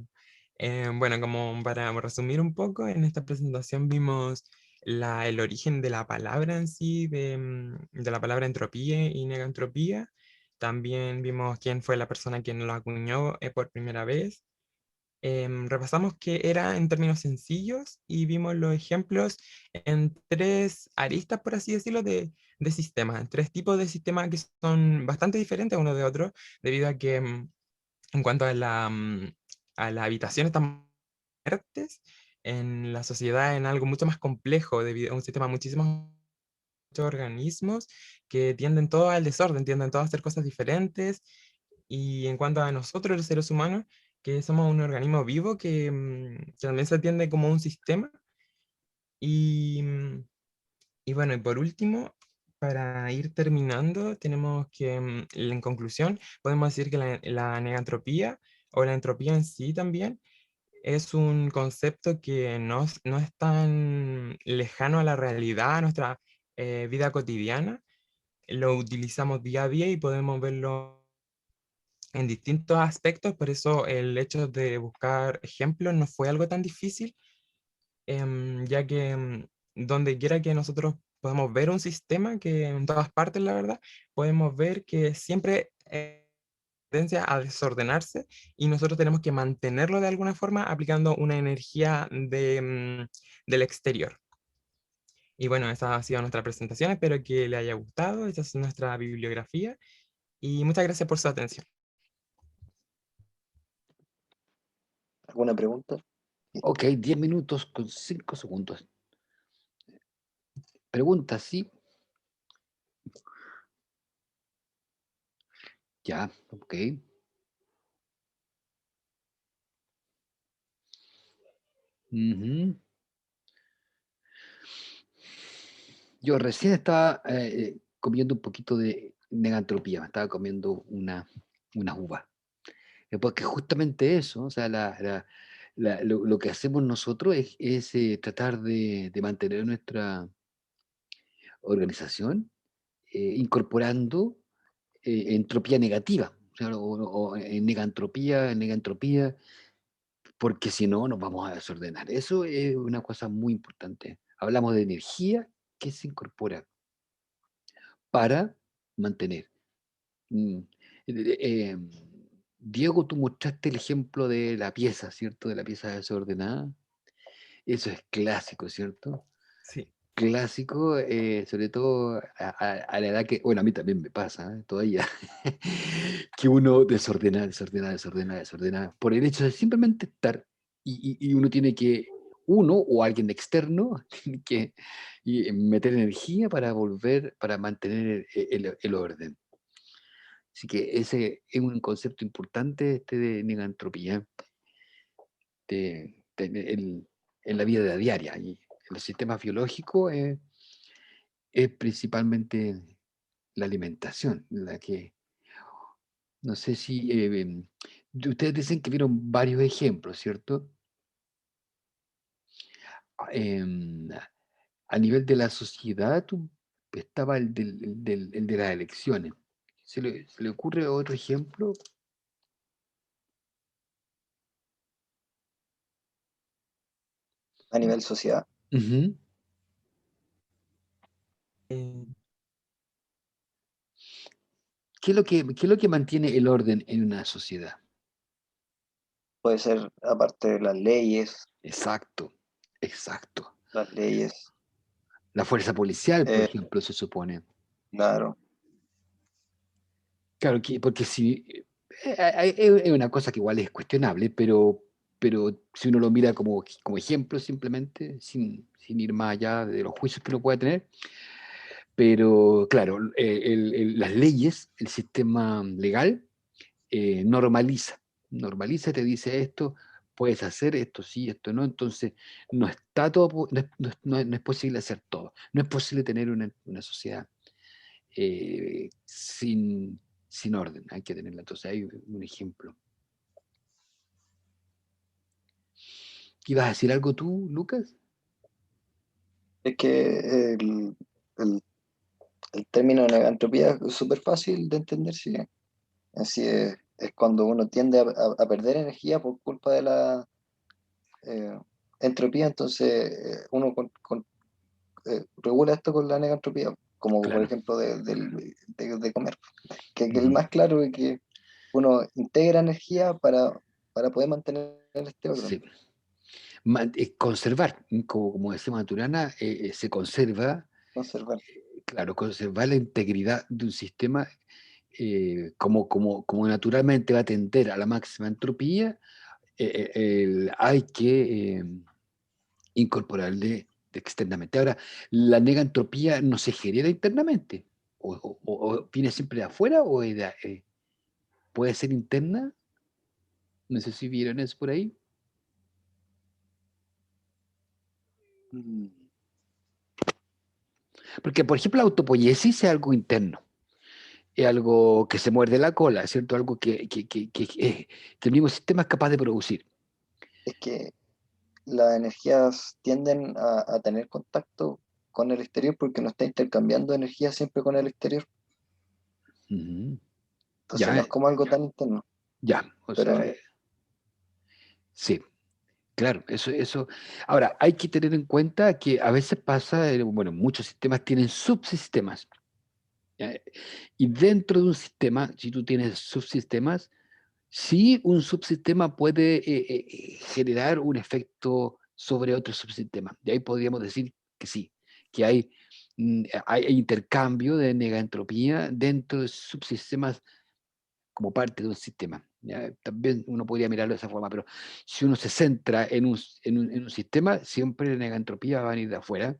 Bueno, como para resumir un poco, en esta presentación vimos el origen de la palabra en sí, de la palabra entropía y negantropía. También vimos quién fue la persona quien lo acuñó por primera vez. Repasamos qué era en términos sencillos y vimos los ejemplos en tres aristas, por así decirlo, de sistemas, en tres tipos de sistemas que son bastante diferentes uno de otro, debido a que en cuanto a la habitación están fuertes, en la sociedad en algo mucho más complejo, debido a un sistema muchísimos organismos que tienden todo al desorden, tienden todo a hacer cosas diferentes. Y en cuanto a nosotros, los seres humanos, que somos un organismo vivo que también se atiende como un sistema. Y bueno, y por último, para ir terminando, tenemos que, en conclusión, podemos decir que la negantropía o la entropía en sí también es un concepto que no es tan lejano a la realidad, a nuestra vida cotidiana. Lo utilizamos día a día y podemos verlo en distintos aspectos, por eso el hecho de buscar ejemplos no fue algo tan difícil, ya que donde quiera que nosotros podamos ver un sistema, que en todas partes, la verdad, podemos ver que siempre tendencia a desordenarse, y nosotros tenemos que mantenerlo de alguna forma aplicando una energía del exterior. Y bueno, esa ha sido nuestra presentación, espero que le haya gustado, esta es nuestra bibliografía, y muchas gracias por su atención. ¿Alguna pregunta? Ok, 10 minutos con 5 segundos. Pregunta, sí. Ya, ok. Ujú. Yo recién estaba comiendo un poquito de negantropía, me estaba comiendo una uva. Porque justamente eso, o sea, lo que hacemos nosotros es tratar de mantener nuestra organización incorporando entropía negativa, o sea, o negantropía, porque si no nos vamos a desordenar. Eso es una cosa muy importante. Hablamos de energía que se incorpora para mantener. Mm, eh, Diego, tú mostraste el ejemplo de la pieza, ¿cierto? De la pieza desordenada. Eso es clásico, ¿cierto? Sí. Clásico, sobre todo a la edad que, bueno, a mí también me pasa, todavía, que uno desordena, por el hecho de simplemente estar, y uno tiene que, uno o alguien externo, tiene que meter energía para volver, para mantener el orden. Así que ese es un concepto importante de negantropía en la vida diaria. Y en los sistemas biológicos es principalmente la alimentación, la que, no sé si, ustedes dicen que vieron varios ejemplos, ¿cierto? Em, a nivel de la sociedad estaba el de las elecciones. ¿Se le ocurre otro ejemplo? A nivel sociedad. Ujú. ¿Qué es lo que mantiene el orden en una sociedad? Puede ser aparte de las leyes. Exacto, exacto. Las leyes. La fuerza policial, por ejemplo, se supone. Claro. Claro, porque si es una cosa que igual es cuestionable, pero si uno lo mira como ejemplo simplemente, sin ir más allá de los juicios que uno pueda tener, pero claro, las leyes, el sistema legal, normaliza, te dice esto, puedes hacer esto sí, esto no, entonces no está todo, no es posible hacer todo, no es posible tener una sociedad sin orden, hay que tenerla. Entonces hay un ejemplo. ¿Ibas a decir algo tú, Lucas? Es que el término negantropía es súper fácil de entender, sí. Así es cuando uno tiende a perder energía por culpa de la eh, entropía, entonces uno regula esto con la negantropía, como por Claro. ejemplo de comer. Que el más claro es que uno integra energía para poder mantener este orden. Sí. Conservar, como decía Maturana, se conserva, Conservar. claro, conservar la integridad de un sistema como naturalmente va a tender a la máxima entropía, hay que incorporarle externamente. Ahora, la negantropía no se genera internamente, o viene siempre de afuera, o puede ser interna. No sé si vieron eso por ahí. Porque, por ejemplo, la autopoiesis es algo interno, es algo que se muerde la cola, ¿cierto? Algo que el mismo sistema es capaz de producir. Es que las energías tienden a tener contacto con el exterior porque no está intercambiando energía siempre con el exterior. Ujú. Entonces Ya, no es como algo tan interno. ya, o Pero sea, sí, claro, eso. Ahora, hay que tener en cuenta que a veces pasa, bueno, muchos sistemas tienen subsistemas. ¿Ya? Y dentro de un sistema, si tú tienes subsistemas, sí un subsistema puede generar un efecto sobre otro subsistema. De ahí podríamos decir que sí, que hay intercambio de negaentropía dentro de subsistemas como parte de un sistema. ¿ya? También uno podría mirarlo de esa forma, pero si uno se centra en un sistema, siempre la negantropía va a venir de afuera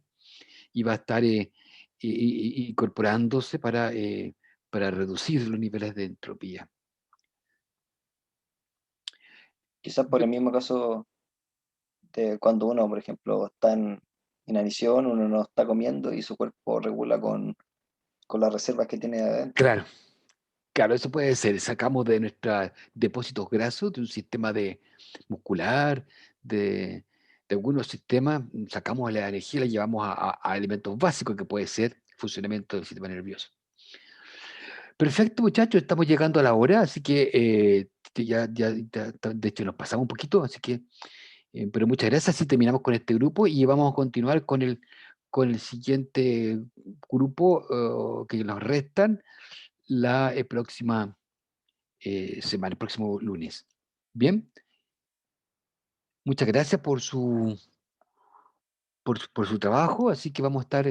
y va a estar incorporándose para reducir los niveles de entropía. Quizás por el mismo caso de cuando uno, por ejemplo, está en inanición, uno no está comiendo y su cuerpo regula con las reservas que tiene adentro. Claro, claro, eso puede ser. Sacamos de nuestros depósitos grasos, de un sistema muscular, de algunos sistemas, sacamos la energía y la llevamos a elementos básicos que puede ser el funcionamiento del sistema nervioso. Perfecto, muchachos, estamos llegando a la hora, así que de hecho nos pasamos un poquito, así que, pero muchas gracias, así terminamos con este grupo y vamos a continuar con el siguiente grupo que nos restan la próxima semana, el próximo lunes. Bien, muchas gracias por su trabajo, así que vamos a estar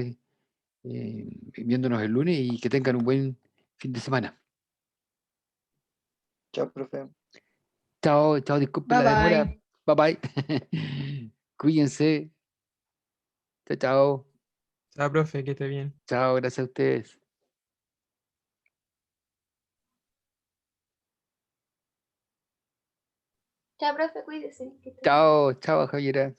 viéndonos el lunes y que tengan un buen fin de semana. Chao, profe. Chao, chao, disculpen Bye la demora. bye. Bye bye. Cuídense. Chao, chao. Chao, profe, que esté bien. Chao, gracias a ustedes. Chao, profe, cuídese. Que esté bien. Chao, chao, Javiera.